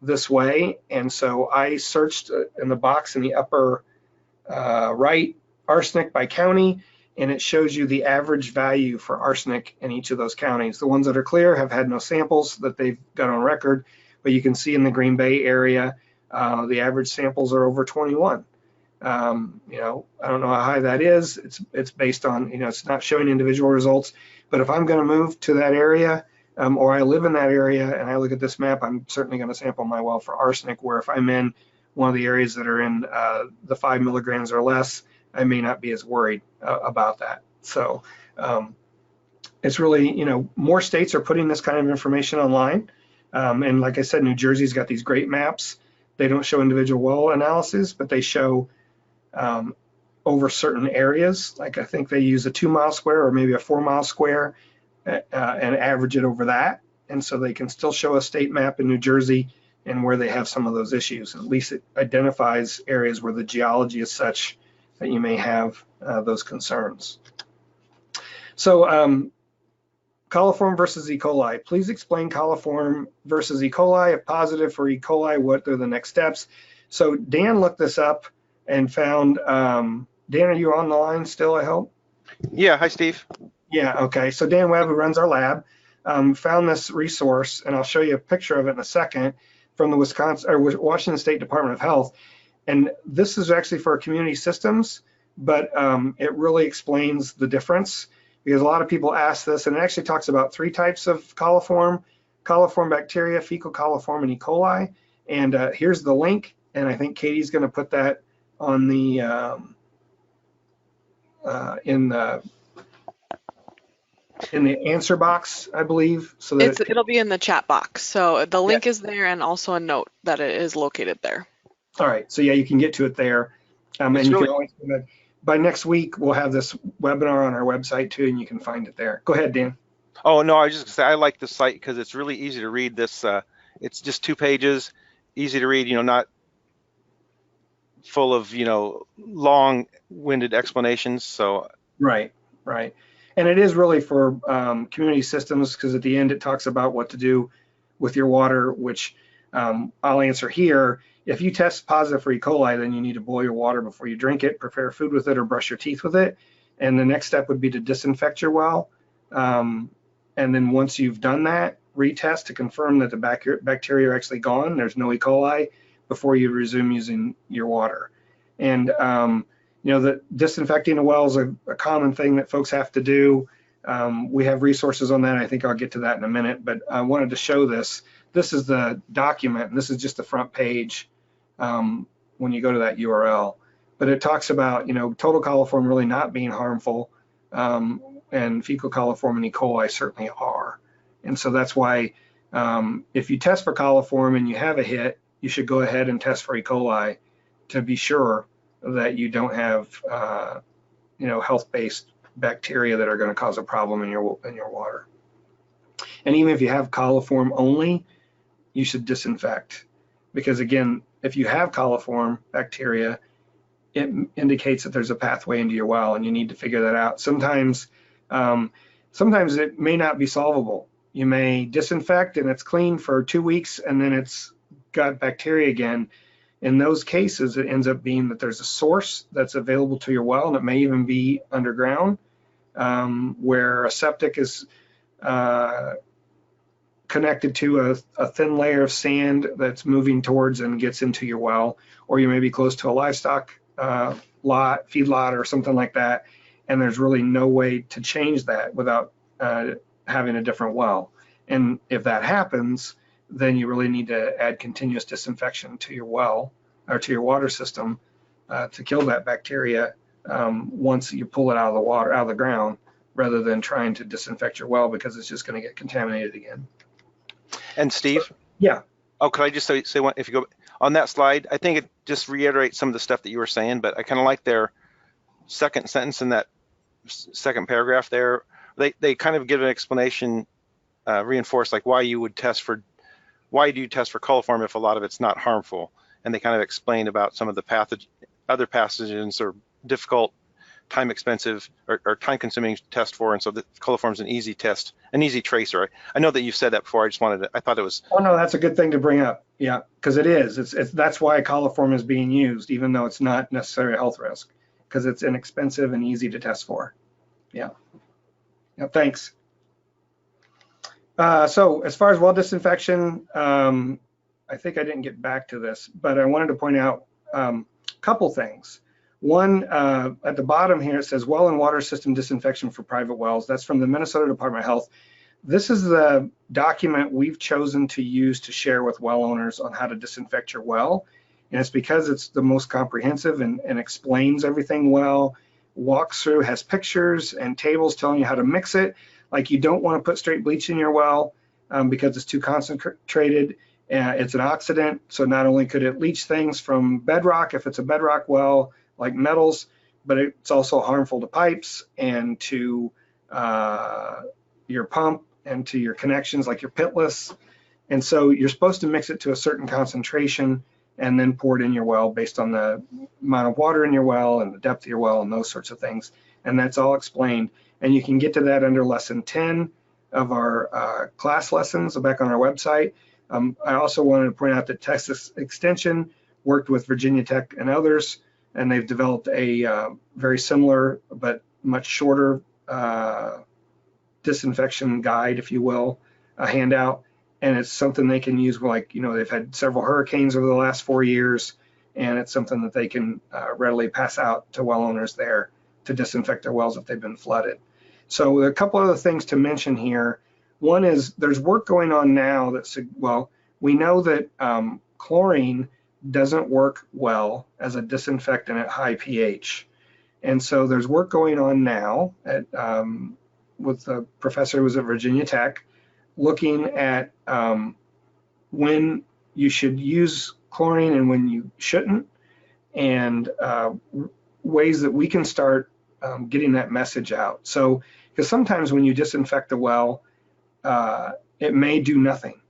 Speaker 1: this way. And so I searched in the box in the upper right, arsenic by county, and it shows you the average value for arsenic in each of those counties. The ones that are clear have had no samples that they've got on record, but you can see in the Green Bay area, the average samples are over 21. I don't know how high that is. It's based on, it's not showing individual results, but if I'm going to move to that area or I live in that area and I look at this map, I'm certainly going to sample my well for arsenic, where if I'm in one of the areas that are in the 5 milligrams or less, I may not be as worried about that. So it's really, more states are putting this kind of information online. And like I said, New Jersey's got these great maps. They don't show individual well analysis, but they show over certain areas. Like I think they use a 2 mile square or maybe a 4 mile square and average it over that. And so they can still show a state map in New Jersey and where they have some of those issues. At least it identifies areas where the geology is such that you may have those concerns. So coliform versus E. coli. Please explain coliform versus E. coli. If positive for E. coli, what are the next steps? So Dan looked this up and found, Dan, are you on the line still, I hope?
Speaker 2: Yeah, hi, Steve.
Speaker 1: Yeah, okay. So Dan Webb, who runs our lab, found this resource, and I'll show you a picture of it in a second, from the Washington State Department of Health. And this is actually for community systems, but it really explains the difference, because a lot of people ask this, and it actually talks about 3 types of coliform bacteria, fecal coliform, and E. coli. And here's the link, and I think Katie's going to put that on the in the answer box, I believe. So that
Speaker 3: it'll be in the chat box. So the link is there, and also a note that it is located there.
Speaker 1: All right, so yeah, you can get to it there. And you can always, by next week, we'll have this webinar on our website too, and you can find it there. Go ahead, Dan.
Speaker 2: Oh, no, I was just gonna say I like the site because it's really easy to read. This it's just 2 pages, easy to read, not full of, long-winded explanations. So
Speaker 1: Right, right. And it is really for community systems, because at the end it talks about what to do with your water, which I'll answer here. If you test positive for E. coli, then you need to boil your water before you drink it, prepare food with it, or brush your teeth with it. And the next step would be to disinfect your well. And then once you've done that, retest to confirm that the bacteria are actually gone, there's no E. coli, before you resume using your water. And the disinfecting a well is a common thing that folks have to do. We have resources on that. I think I'll get to that in a minute, but I wanted to show this. This is the document, and this is just the front page when you go to that URL. But it talks about, total coliform really not being harmful, and fecal coliform and E. coli certainly are. And so that's why if you test for coliform and you have a hit, you should go ahead and test for E. coli to be sure that you don't have, health-based bacteria that are going to cause a problem in your water. And even if you have coliform only, you should disinfect, because again, if you have coliform bacteria, it indicates that there's a pathway into your well, and you need to figure that out. Sometimes it may not be solvable. You may disinfect and it's clean for 2 weeks, and then it's got bacteria again. In those cases, it ends up being that there's a source that's available to your well, and it may even be underground, where a septic is connected to a thin layer of sand that's moving towards and gets into your well, or you may be close to a livestock feedlot or something like that, and there's really no way to change that without having a different well. And if that happens, then you really need to add continuous disinfection to your well or to your water system to kill that bacteria once you pull it out of the water, out of the ground, rather than trying to disinfect your well, because it's just going to get contaminated again.
Speaker 2: And Steve?
Speaker 1: So, yeah.
Speaker 2: Oh, could I just say one? If you go on that slide, I think it just reiterates some of the stuff that you were saying, but I kind of like their second sentence in that second paragraph there. They kind of give an explanation, reinforce like why do you test for coliform if a lot of it's not harmful, and they kind of explain about some of the other pathogens or difficult, time expensive or time consuming to test for, and so the coliform is an easy test, an easy tracer. I know that you've said that before. I thought it was.
Speaker 1: Oh no, that's a good thing to bring up. Yeah, because it is. It's that's why coliform is being used, even though it's not necessarily a health risk, because it's inexpensive and easy to test for. Yeah. Yeah. Thanks. So as far as well disinfection, I think I didn't get back to this, but I wanted to point out a couple things. One, at the bottom here, it says well and water system disinfection for private wells. That's from the Minnesota Department of Health. This is the document we've chosen to use to share with well owners on how to disinfect your well. And it's because it's the most comprehensive and explains everything well, walks through, has pictures and tables telling you how to mix it. Like, you don't want to put straight bleach in your well because it's too concentrated. It's an oxidant, so not only could it leach things from bedrock if it's a bedrock well, like metals, but it's also harmful to pipes and to your pump and to your connections, like your pitless. And so you're supposed to mix it to a certain concentration and then pour it in your well based on the amount of water in your well and the depth of your well and those sorts of things. And that's all explained. And you can get to that under lesson 10 of our class lessons back on our website. I also wanted to point out that Texas Extension worked with Virginia Tech and others, and they've developed a very similar but much shorter disinfection guide, if you will, a handout. And it's something they can use, like, they've had several hurricanes over the last 4 years, and it's something that they can readily pass out to well owners there to disinfect their wells if they've been flooded. So a couple other things to mention here. One is there's work going on now that's, well, we know that chlorine doesn't work well as a disinfectant at high pH. And so there's work going on now at, with the professor who was at Virginia Tech, looking at when you should use chlorine and when you shouldn't, and ways that we can start getting that message out. So, because sometimes when you disinfect the well, it may do nothing.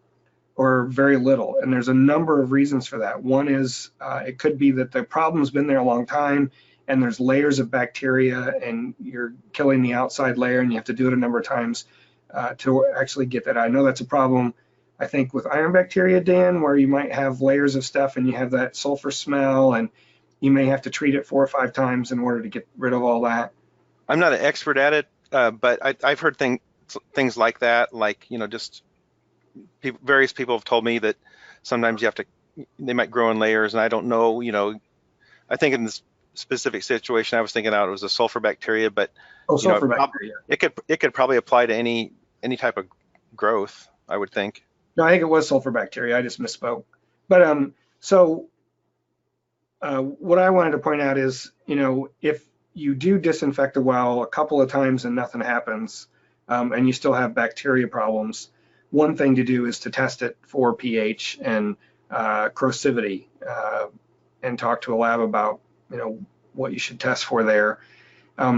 Speaker 1: or very little. And there's a number of reasons for that. One is it could be that the problem's been there a long time and there's layers of bacteria and you're killing the outside layer and you have to do it a number of times to actually get that. I know that's a problem, I think, with iron bacteria, Dan, where you might have layers of stuff and you have that sulfur smell and you may have to treat it 4 or 5 times in order to get rid of all that.
Speaker 2: I'm not an expert at it, but I've heard things like that, like, just various people have told me that sometimes they might grow in layers, and I don't know, I think in this specific situation, I was thinking out it was a sulfur bacteria, but
Speaker 1: Sulfur bacteria.
Speaker 2: It could probably apply to any type of growth, I would think.
Speaker 1: No, I think it was sulfur bacteria. I just misspoke. But what I wanted to point out is, if you do disinfect a well a couple of times and nothing happens, and you still have bacteria problems, one thing to do is to test it for pH and corrosivity, and talk to a lab about what you should test for there,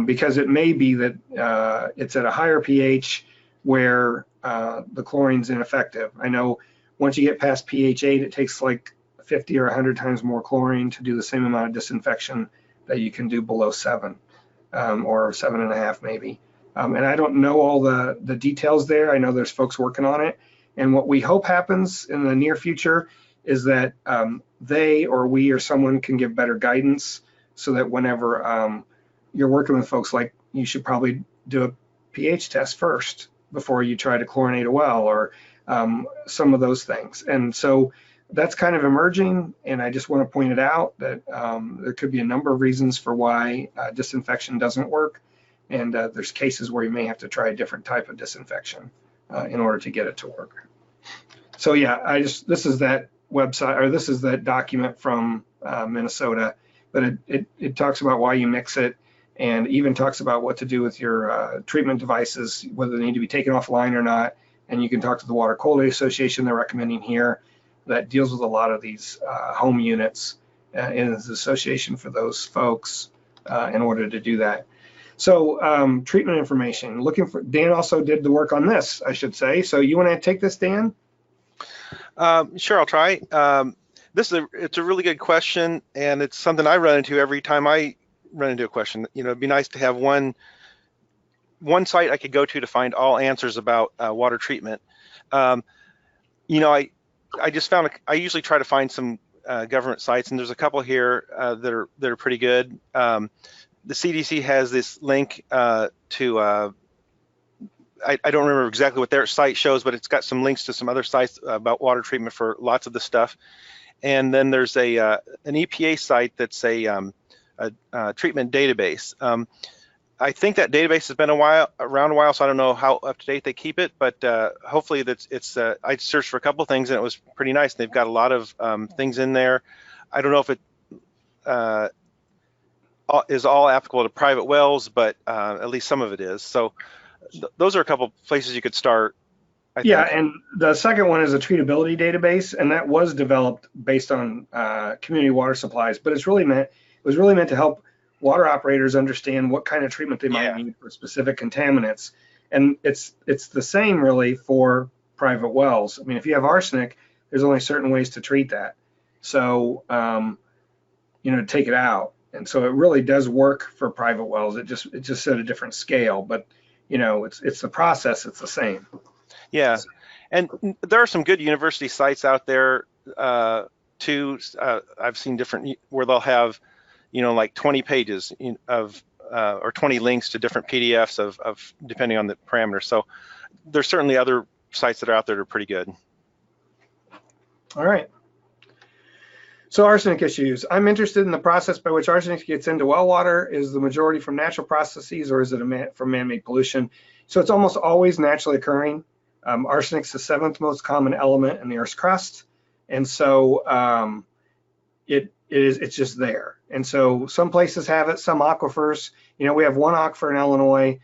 Speaker 1: because it may be that it's at a higher pH where the chlorine's ineffective. I know once you get past pH 8, it takes like 50 or 100 times more chlorine to do the same amount of disinfection that you can do below 7 or 7.5 maybe. And I don't know all the details there. I know there's folks working on it. And what we hope happens in the near future is that they or we or someone can give better guidance so that whenever you're working with folks, like, you should probably do a pH test first before you try to chlorinate a well, or some of those things. And so that's kind of emerging, and I just want to point it out that there could be a number of reasons for why disinfection doesn't work. And there's cases where you may have to try a different type of disinfection in order to get it to work. So yeah, this is that website, or this is that document from Minnesota, but it talks about why you mix it, and even talks about what to do with your treatment devices, whether they need to be taken offline or not. And you can talk to the Water Quality Association they're recommending here that deals with a lot of these home units, and is an association for those folks in order to do that. So treatment information, Dan also did the work on this, I should say. So you want to take this, Dan?
Speaker 2: Sure, I'll try. It's a really good question, and it's something I run into every time I run into a question. It'd be nice to have one site I could go to find all answers about water treatment. I just found I usually try to find some government sites, and there's a couple here that are pretty good. The CDC has this link to I don't remember exactly what their site shows, but it's got some links to some other sites about water treatment for lots of the stuff. And then there's an EPA site that's a treatment database. I think that database has been around a while, so I don't know how up to date they keep it, but hopefully I searched for a couple of things and it was pretty nice. They've got a lot of things in there. I don't know if it is all applicable to private wells, but at least some of it is. So those are a couple places you could start. I think.
Speaker 1: And the second one is a treatability database, and that was developed based on community water supplies, but it was really meant to help water operators understand what kind of treatment they might need for specific contaminants. And it's the same really for private wells. I mean, if you have arsenic, there's only certain ways to treat that. So, take it out. And so it really does work for private wells. It just at a different scale, but it's the process, it's the same.
Speaker 2: Yeah. And there are some good university sites out there too. I've seen different where they'll have like 20 pages of or 20 links to different PDFs of depending on the parameters. So there's certainly other sites that are out there that are pretty good.
Speaker 1: All right. So arsenic issues. I'm interested in the process by which arsenic gets into well water. Is the majority from natural processes, or is it from man-made pollution? So it's almost always naturally occurring. Arsenic's the 7th most common element in the Earth's crust. And so it's just there. And so some places have it, some aquifers. We have one aquifer in Illinois.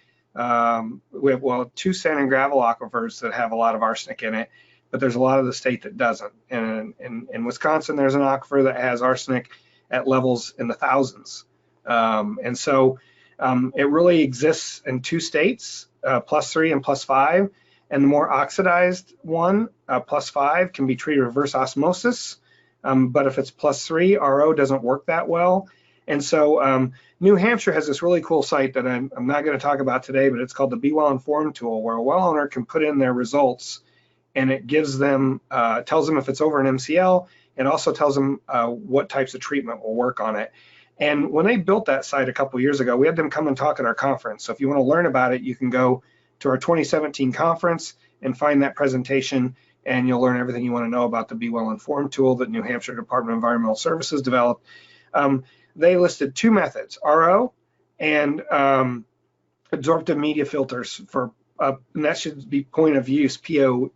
Speaker 1: We have, 2 sand and gravel aquifers that have a lot of arsenic in it, but there's a lot of the state that doesn't. And in Wisconsin, there's an aquifer that has arsenic at levels in the thousands. And so it really exists in 2 states, +3 and +5. and the more oxidized one, +5, can be treated reverse osmosis. But if it's +3, RO doesn't work that well. And so New Hampshire has this really cool site that I'm not going to talk about today, but it's called the Be Well Informed tool, where a well owner can put in their results, and it gives them, tells them if it's over an MCL, and also tells them what types of treatment will work on it. And when they built that site a couple years ago, we had them come and talk at our conference. So if you want to learn about it, you can go to our 2017 conference and find that presentation, and you'll learn everything you want to know about the Be Well Informed tool that New Hampshire Department of Environmental Services developed. They listed 2 methods, RO and absorptive media filters for, and that should be point of use, PO,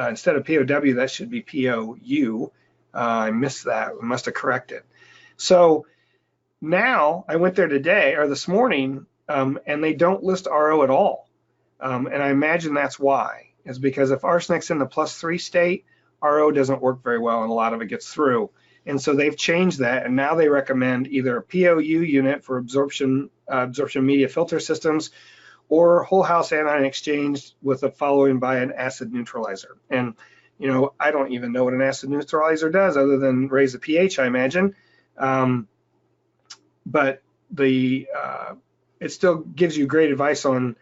Speaker 1: instead of POW, that should be POU. I missed that, we must have corrected. So now I went there today, or this morning, and they don't list RO at all. And I imagine that's why, is because if arsenic's in the +3 state, RO doesn't work very well and a lot of it gets through. And so they've changed that, and now they recommend either a POU unit for absorption media filter systems, or whole house anion exchange with a following by an acid neutralizer. And I don't even know what an acid neutralizer does other than raise the pH, I imagine. But it still gives you great advice on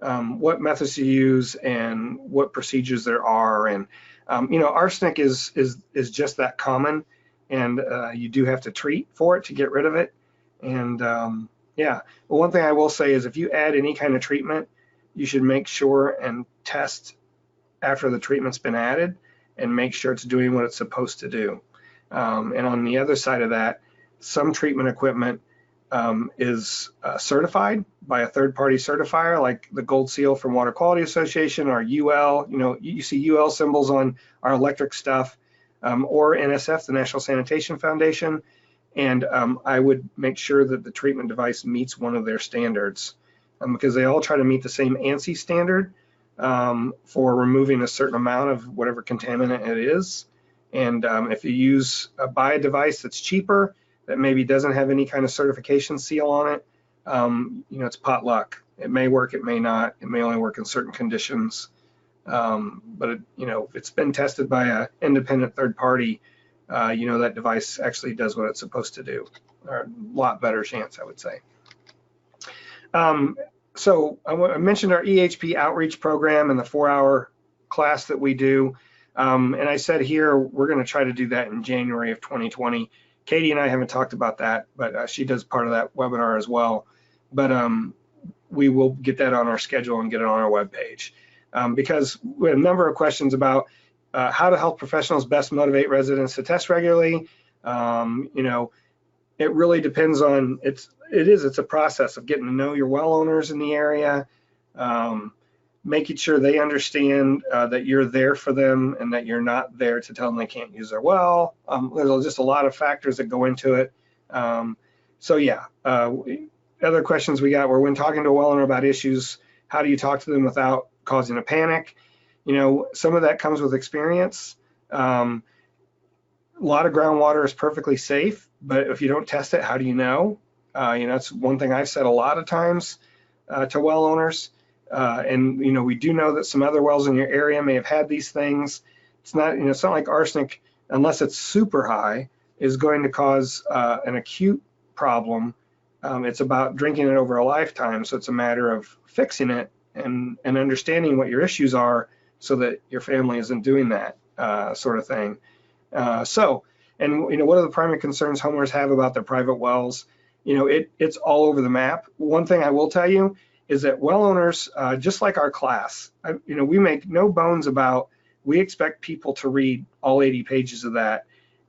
Speaker 1: what methods to use and what procedures there are. And arsenic is just that common, and you do have to treat for it to get rid of it. And yeah, well, one thing I will say is if you add any kind of treatment, you should make sure and test after the treatment's been added and make sure it's doing what it's supposed to do. And on the other side of that, some treatment equipment is certified by a third-party certifier, like the Gold Seal from Water Quality Association, or UL. You see UL symbols on our electric stuff, or NSF, the National Sanitation Foundation. And I would make sure that the treatment device meets one of their standards, because they all try to meet the same ANSI standard for removing a certain amount of whatever contaminant it is. And if you use buy a device that's cheaper, that maybe doesn't have any kind of certification seal on it, it's pot luck. It may work, it may not. It may only work in certain conditions. But if it's been tested by an independent third party, that device actually does what it's supposed to do, or a lot better chance, I would say. So I mentioned our EHP outreach program and the 4-hour class that we do. And I said here, we're going to try to do that in January of 2020. Katie and I haven't talked about that, but she does part of that webinar as well. But we will get that on our schedule and get it on our webpage, because we have a number of questions about how do health professionals best motivate residents to test regularly. It really depends on, it's a process of getting to know your well owners in the area, making sure they understand that you're there for them and that you're not there to tell them they can't use their well. There's just a lot of factors that go into it. So yeah, other questions we got were, when talking to a well owner about issues, how do you talk to them without causing a panic? Some of that comes with experience. A lot of groundwater is perfectly safe, but if you don't test it, how do you know? That's one thing I've said a lot of times to well owners. And we do know that some other wells in your area may have had these things. It's not like arsenic, unless it's super high, is going to cause an acute problem. It's about drinking it over a lifetime. So it's a matter of fixing it and understanding what your issues are, so that your family isn't doing that sort of thing. What are the primary concerns homeowners have about their private wells? It's all over the map. One thing I will tell you is that well owners, just like our class, we make no bones about, we expect people to read all 80 pages of that.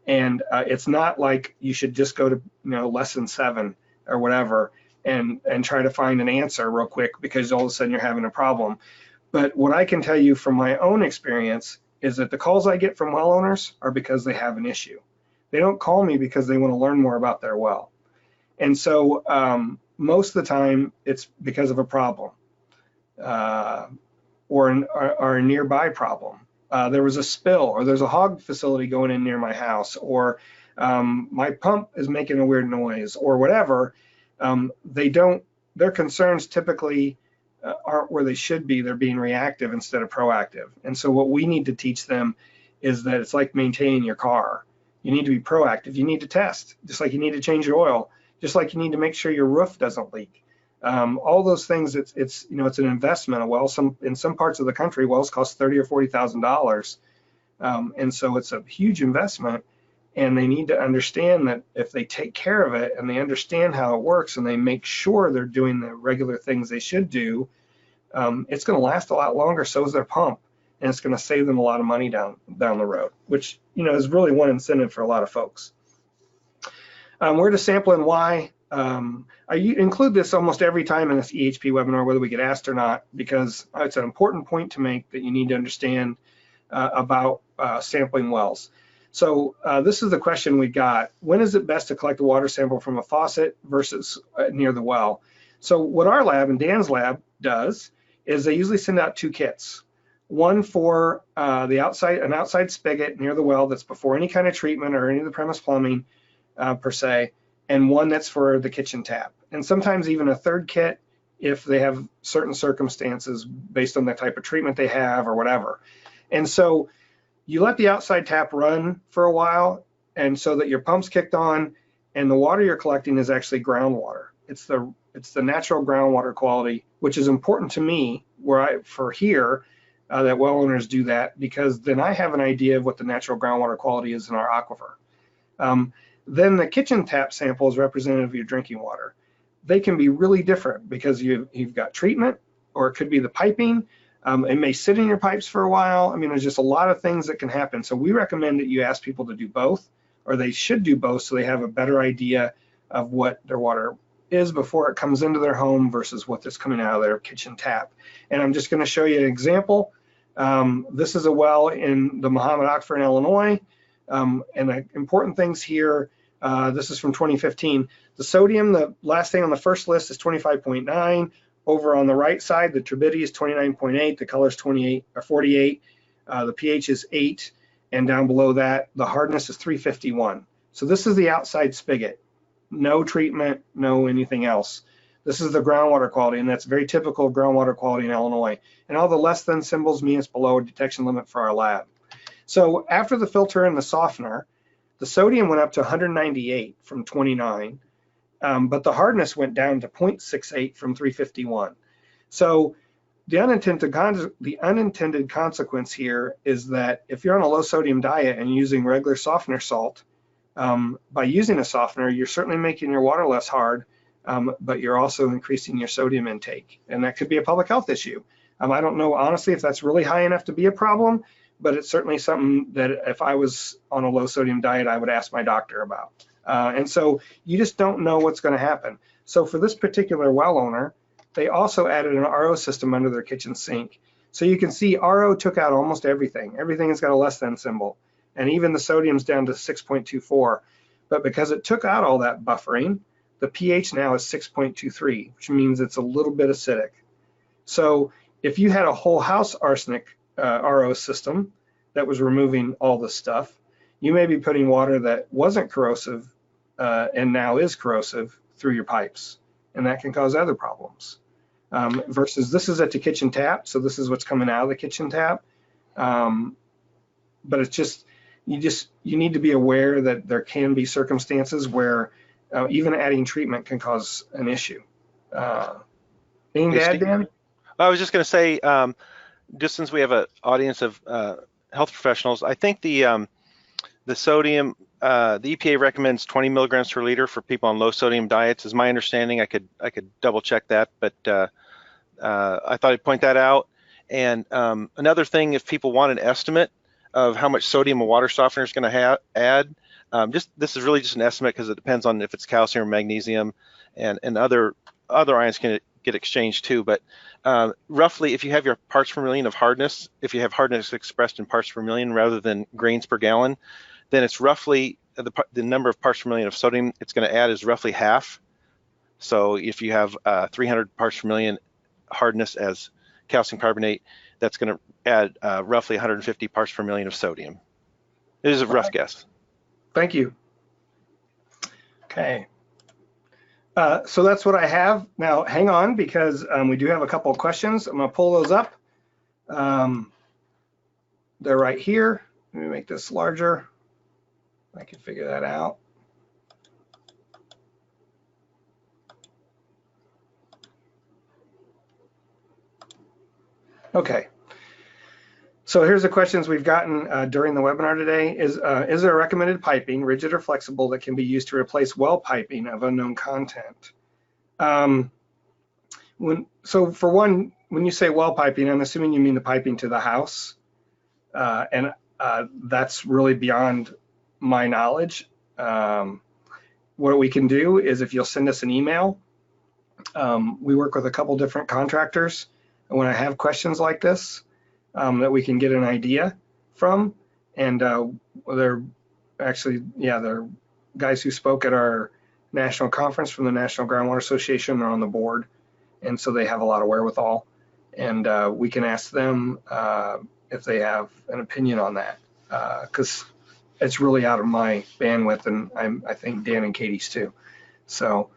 Speaker 1: And it's not like you should just go to lesson 7 or whatever and try to find an answer real quick because all of a sudden you're having a problem. But what I can tell you from my own experience is that the calls I get from well owners are because they have an issue. They don't call me because they want to learn more about their well. And so most of the time it's because of a problem or a nearby problem. There was a spill, or there's a hog facility going in near my house, or my pump is making a weird noise, or whatever. Their concerns typically aren't where they should be. They're being reactive instead of proactive. And so what we need to teach them is that it's like maintaining your car. You need to be proactive. You need to test, just like you need to change your oil, just like you need to make sure your roof doesn't leak. All those things, it's an investment. A well, in some parts of the country, wells cost $30,000 or $40,000, and so it's a huge investment. And they need to understand that if they take care of it and they understand how it works and they make sure they're doing the regular things they should do, it's going to last a lot longer. So is their pump, and it's going to save them a lot of money down the road, which is really one incentive for a lot of folks. Where to sample and why? I include this almost every time in this EHP webinar, whether we get asked or not, because it's an important point to make that you need to understand about sampling wells. So this is the question we got. When is it best to collect a water sample from a faucet versus near the well? So what our lab and Dan's lab does is they usually send out 2 kits. One for an outside spigot near the well that's before any kind of treatment or any of the premise plumbing per se, and one that's for the kitchen tap. And sometimes even a 3rd kit if they have certain circumstances based on the type of treatment they have or whatever. And so you let the outside tap run for a while, and so that your pump's kicked on, and the water you're collecting is actually groundwater. It's the natural groundwater quality, which is important to me that well owners do that, because then I have an idea of what the natural groundwater quality is in our aquifer. Then the kitchen tap sample is representative of your drinking water. They can be really different because you've got treatment, or it could be the piping. It may sit in your pipes for a while. I mean, there's just a lot of things that can happen. So we recommend that you ask people to do both, or they should do both, so they have a better idea of what their water is before it comes into their home versus what is coming out of their kitchen tap. And I'm just going to show you an example. This is a well in the Muhammad Aquifer in Illinois. And the important things here, this is from 2015. The sodium, the last thing on the first list, is 25.9. Over on the right side, the turbidity is 29.8, the color is 28 or 48, the pH is 8, and down below that, the hardness is 351. So this is the outside spigot. No treatment, no anything else. This is the groundwater quality, and that's very typical of groundwater quality in Illinois. And all the less than symbols mean it's below a detection limit for our lab. So after the filter and the softener, the sodium went up to 198 from 29. But the hardness went down to 0.68 from 351. So the unintended consequence here is that if you're on a low sodium diet and using regular softener salt, by using a softener, you're certainly making your water less hard, but you're also increasing your sodium intake. And that could be a public health issue. I don't know, honestly, if that's really high enough to be a problem, but it's certainly something that if I was on a low sodium diet, I would ask my doctor about. And so you just don't know what's going to happen. So for this particular well owner, they also added an RO system under their kitchen sink. So you can see RO took out almost everything. Everything has got a less than symbol. And even the sodium's down to 6.24. But because it took out all that buffering, the pH now is 6.23, which means it's a little bit acidic. So if you had a whole house arsenic RO system that was removing all this stuff, you may be putting water that wasn't corrosive and now is corrosive through your pipes, and that can cause other problems. Versus this is at the kitchen tap, so this is what's coming out of the kitchen tap. But it's just, you need to be aware that there can be circumstances where even adding treatment can cause an issue. Anything to add, Dan?
Speaker 2: I was just going to say, just since we have an audience of health professionals, I think the sodium, the EPA recommends 20 milligrams per liter for people on low sodium diets, is my understanding. I could double check that, but I thought I'd point that out. And another thing, if people want an estimate of how much sodium a water softener is going to add, this is really just an estimate because it depends on if it's calcium or magnesium, and other ions can get exchanged too. But roughly, if you have your parts per million of hardness, if you have hardness expressed in parts per million rather than grains per gallon, then it's roughly the number of parts per million of sodium it's going to add is roughly half. So if you have 300 parts per million hardness as calcium carbonate, that's going to add roughly 150 parts per million of sodium. It is a rough guess.
Speaker 1: Thank you. Okay. So that's what I have. Now, hang on, because we do have a couple of questions. I'm going to pull those up. They're right here. Let me make this larger. I can figure that out. Okay. So here's the questions we've gotten during the webinar today. Is there recommended piping, rigid or flexible, that can be used to replace well piping of unknown content? So for one, when you say well piping, I'm assuming you mean the piping to the house. And that's really beyond my knowledge. What we can do is, if you'll send us an email, we work with a couple different contractors. And when I have questions like this, that we can get an idea from, and they're actually, they're guys who spoke at our national conference from the National Groundwater Association. Are on the board, and so they have a lot of wherewithal, and we can ask them if they have an opinion on that, because it's really out of my bandwidth, and I think Dan and Katie's too. So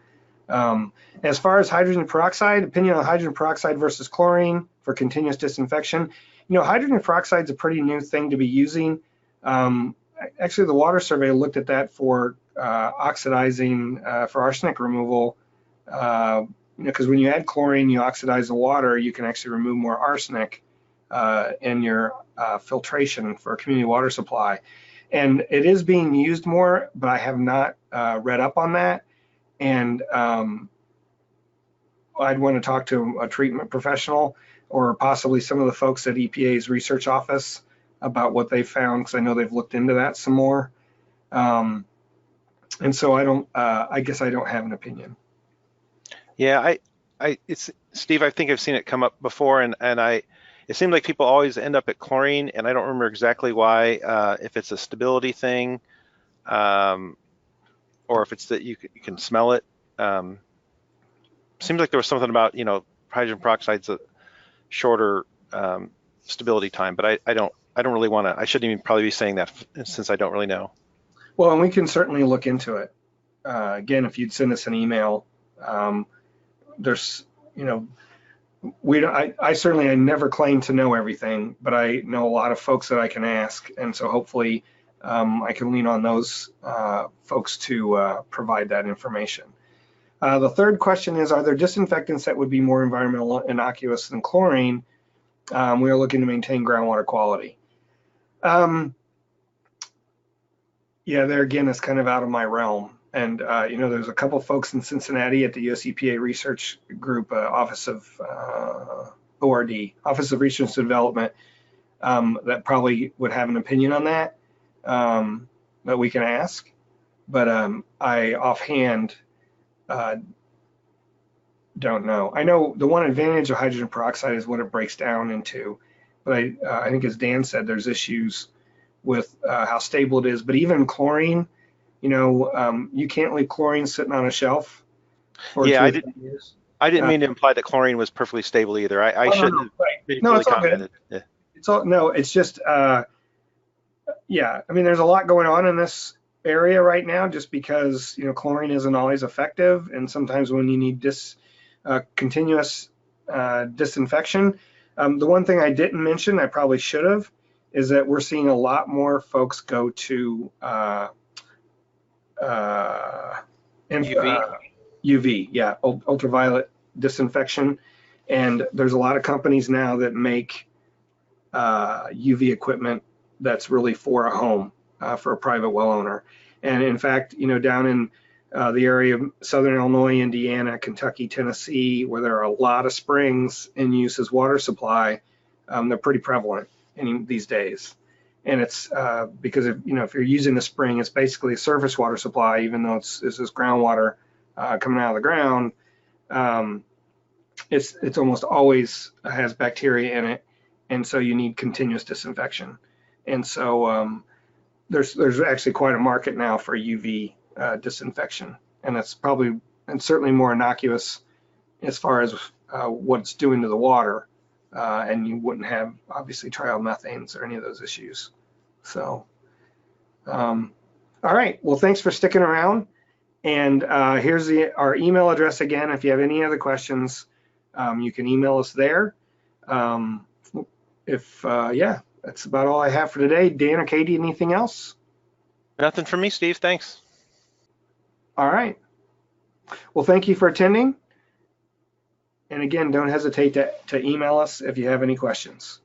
Speaker 1: as far as hydrogen peroxide, opinion on hydrogen peroxide versus chlorine for continuous disinfection. Hydrogen peroxide is a pretty new thing to be using. Actually, the water survey looked at that for oxidizing, for arsenic removal. Because when you add chlorine, you oxidize the water, you can actually remove more arsenic in your filtration for a community water supply. And it is being used more, but I have not read up on that. And I'd want to talk to a treatment professional, or possibly some of the folks at EPA's research office, about what they found, because I know they've looked into that some more. And so I guess I don't have an opinion.
Speaker 2: Yeah, it's Steve. I think I've seen it come up before, and it seemed like people always end up at chlorine, and I don't remember exactly why. If it's a stability thing, or if it's that you can smell it. Seems like there was something about hydrogen peroxide's a shorter stability time, but I don't really want to. I shouldn't even probably be saying that, since I don't really know.
Speaker 1: Well, and we can certainly look into it. Again, if you'd send us an email, there's I never claim to know everything, but I know a lot of folks that I can ask, and so hopefully I can lean on those folks to provide that information. The third question is, are there disinfectants that would be more environmental innocuous than chlorine? We are looking to maintain groundwater quality. Yeah, there again, it's kind of out of my realm. And there's a couple folks in Cincinnati at the US EPA Research Group, Office of ORD, Office of Research and Development, that probably would have an opinion on that we can ask. But I offhand don't know. I know the one advantage of hydrogen peroxide is what it breaks down into, but I think, as Dan said, there's issues with how stable it is. But even chlorine, you can't leave chlorine sitting on a shelf for 2 or 3 years.
Speaker 2: I didn't mean to imply that chlorine was perfectly stable either. I shouldn't have really
Speaker 1: it's all good.
Speaker 2: Yeah.
Speaker 1: It's just yeah. I mean, there's a lot going on in this area right now, just because chlorine isn't always effective, and sometimes when you need continuous disinfection. The one thing I didn't mention, I probably should have, is that we're seeing a lot more folks go to UV, yeah, ultraviolet disinfection, and there's a lot of companies now that make UV equipment that's really for a home, for a private well owner. And in fact, down in the area of Southern Illinois, Indiana, Kentucky, Tennessee, where there are a lot of springs in use as water supply, they're pretty prevalent these days. And it's because if you're using a spring, it's basically a surface water supply, even though it's this groundwater coming out of the ground. It's almost always has bacteria in it, and so you need continuous disinfection. And so there's actually quite a market now for UV disinfection, and it's certainly more innocuous as far as what it's doing to the water, and you wouldn't have obviously trialmethanes or any of those issues. So all right, well, thanks for sticking around, And here's our email address again. If you have any other questions, you can email us there. Yeah, that's about all I have for today. Dan or Katie, anything else?
Speaker 2: Nothing from me, Steve. Thanks.
Speaker 1: All right. Well, thank you for attending. And again, don't hesitate to email us if you have any questions.